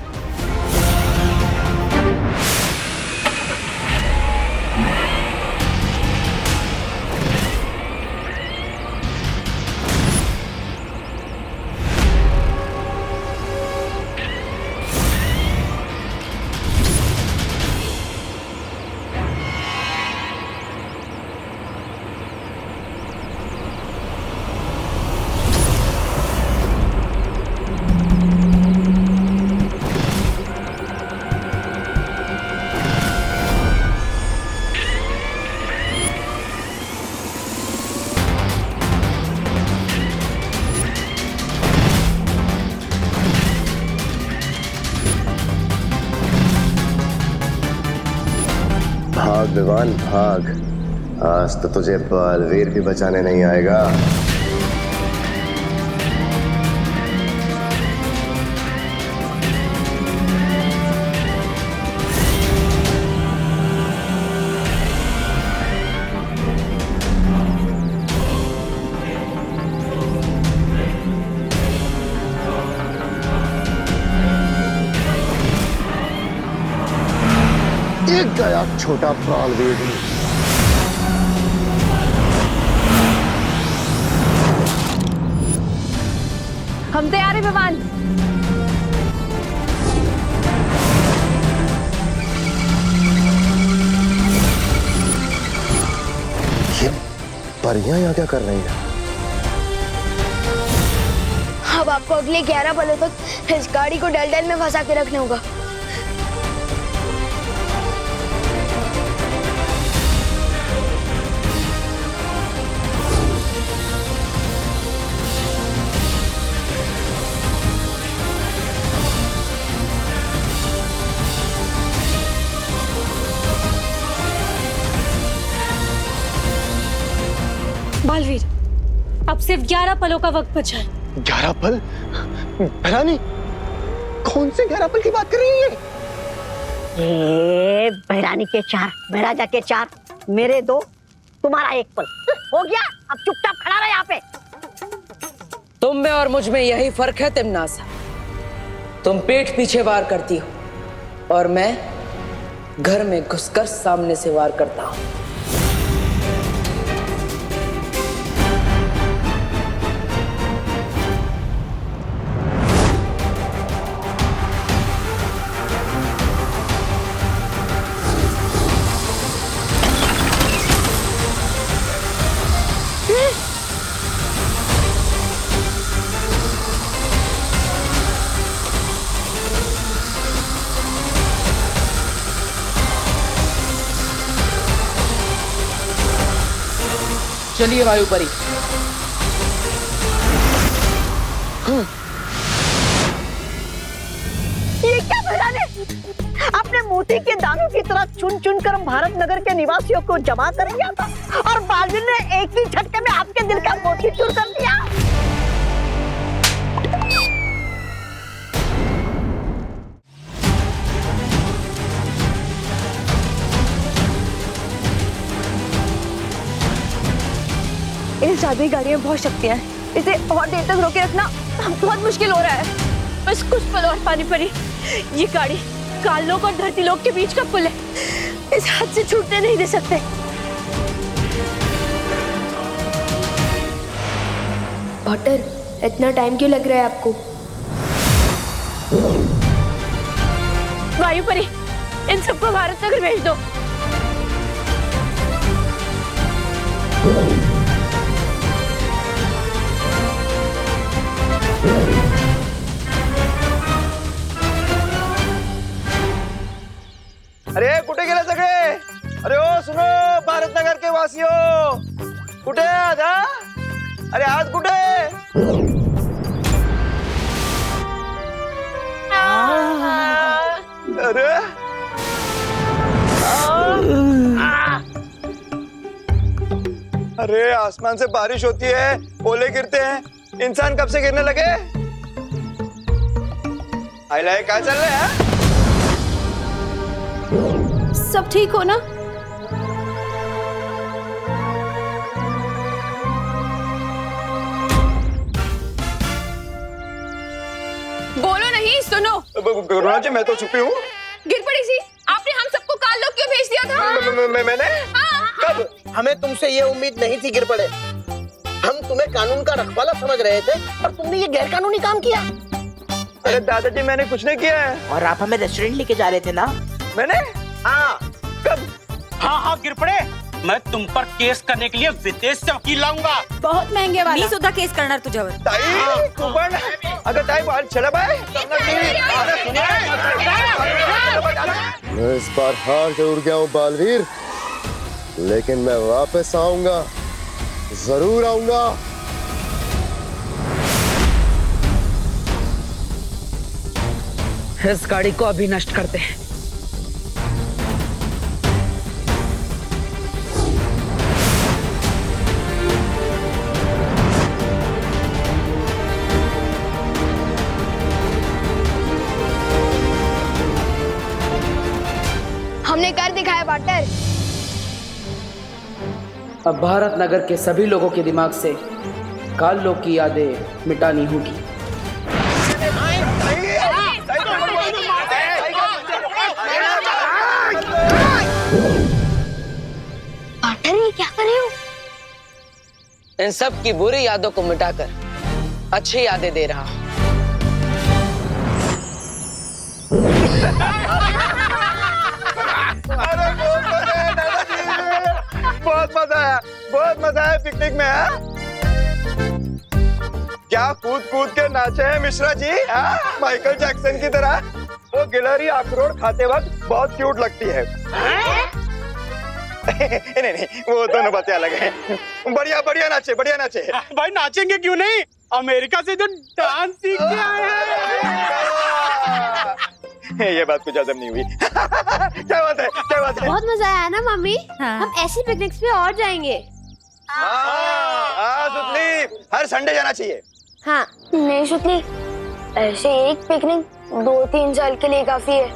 भाग विवान भाग, आज तो तुझे बालवीर भी बचाने नहीं आएगा। एक गया छोटा बालवीर। हम तैयार हैं विवान। ये परियां यहाँ क्या कर रही हैं? अब आपको अगले 11 पलों तक इस गाड़ी को डल में फंसा के रखना होगा। बालवीर, अब सिर्फ 11 पलों का वक्त बचा है। 11 पल? रानी, कौन से 11 पल की बात कर रही है? बहरानी के 4, बहराजा के 4, मेरे 2, तुम्हारा 1 पल। हो गया, अब चुपचाप खड़ा रहे यहाँ पे। तुम में और मुझ में यही फर्क है तिमनासा। तुम पीठ पीछे वार करती हो और मैं घर में घुसकर सामने से वार करता हूं। चलिए वायुपरी। ये क्या बहराने? अपने मोती के दानों की तरह चुन चुन कर भारत नगर के निवासियों को जमा कर दिया था और बालवीर ने एक ही झटके में आपके दिल का मोती चूर कर दिया। इस जादुई गाड़ी में बहुत शक्तियां हैं। इसे और देर तक रोके रखना बहुत मुश्किल हो रहा है। बस कुछ पल और पानी पड़ी। ये गाड़ी काललोक और धरती लोक के बीच का पुल है। इस हाथ से छूटने नहीं दे सकते। पॉटर, इतना टाइम क्यों लग रहा है आपको? वायुपरी, इन सबको भारत नगर भेज दो। अरे कुठे गेले सगळे? अरे ओ सुनो भारत नगर के वासियों, कुठे आज? अरे आज कुठे? अरे अरे आसमान से बारिश होती है, ओले गिरते हैं, इंसान कब से गिरने लगे? हाइलाइट क्या चल रहा है? सब ठीक हो ना? बोलो नहीं, सुनो। करुणा जी, मैं तो छुपी हूँ। गिर पड़ी सी, आपने हम सबको काललोक क्यों भेज दिया था? मैंने? कब? हमें तुमसे ये उम्मीद नहीं थी गिर पड़े। हम तुम्हें कानून का रखवाला समझ रहे थे और तुमने ये गैरकानूनी काम किया। अरे दादाजी, मैंने कुछ नहीं किया है। और आप हमें रेस्टोरेंट लेके जा रहे थे ना? मैंने? हाँ। कब? हाँ गिर पड़े। मैं तुम पर केस करने के लिए विदेश से वकील लाऊंगा। बहुत महंगे वाला। मी सुद्धा केस करणार तुझ्यावर। ताई, तू पण अगं ताई बाल चला बाय। मैं इस बार हार जरूर गया हूँ बालवीर, लेकिन मैं वापस आऊंगा, जरूर आऊंगा। इस गाड़ी को अभी नष्ट करते हैं। हमने कर दिखाया पार्टनर। अब भारत नगर के सभी लोगों के दिमाग से काल्लो की यादें मिटानी होगी। पार्टनर ये क्या कर रहे हो? इन सब की बुरी यादों को मिटाकर अच्छी यादें दे रहा हूं। अरे बहुत मजा आया पिकनिक में। है क्या कूद कूद के नाचे हैं मिश्रा जी, माइकल जैक्सन की तरह। वो गिलहरी अखरोट खाते वक्त बहुत क्यूट लगती है। नहीं, वो दोनों बातें अलग हैं। बढ़िया बढ़िया नाचे, बढ़िया नाचे। भाई नाचेंगे क्यों नहीं, अमेरिका से जो डांस सीख के आए हैं। ये बात कुछ हजम नहीं हुई। क्या बात है, क्या बात है? बहुत मजा आया ना मम्मी? हम ऐसी पिकनिक्स पे और जाएंगे। सुतली, हर संडे जाना चाहिए। हाँ नहीं शुक्ली, ऐसे एक पिकनिक 2-3 साल के लिए काफी है।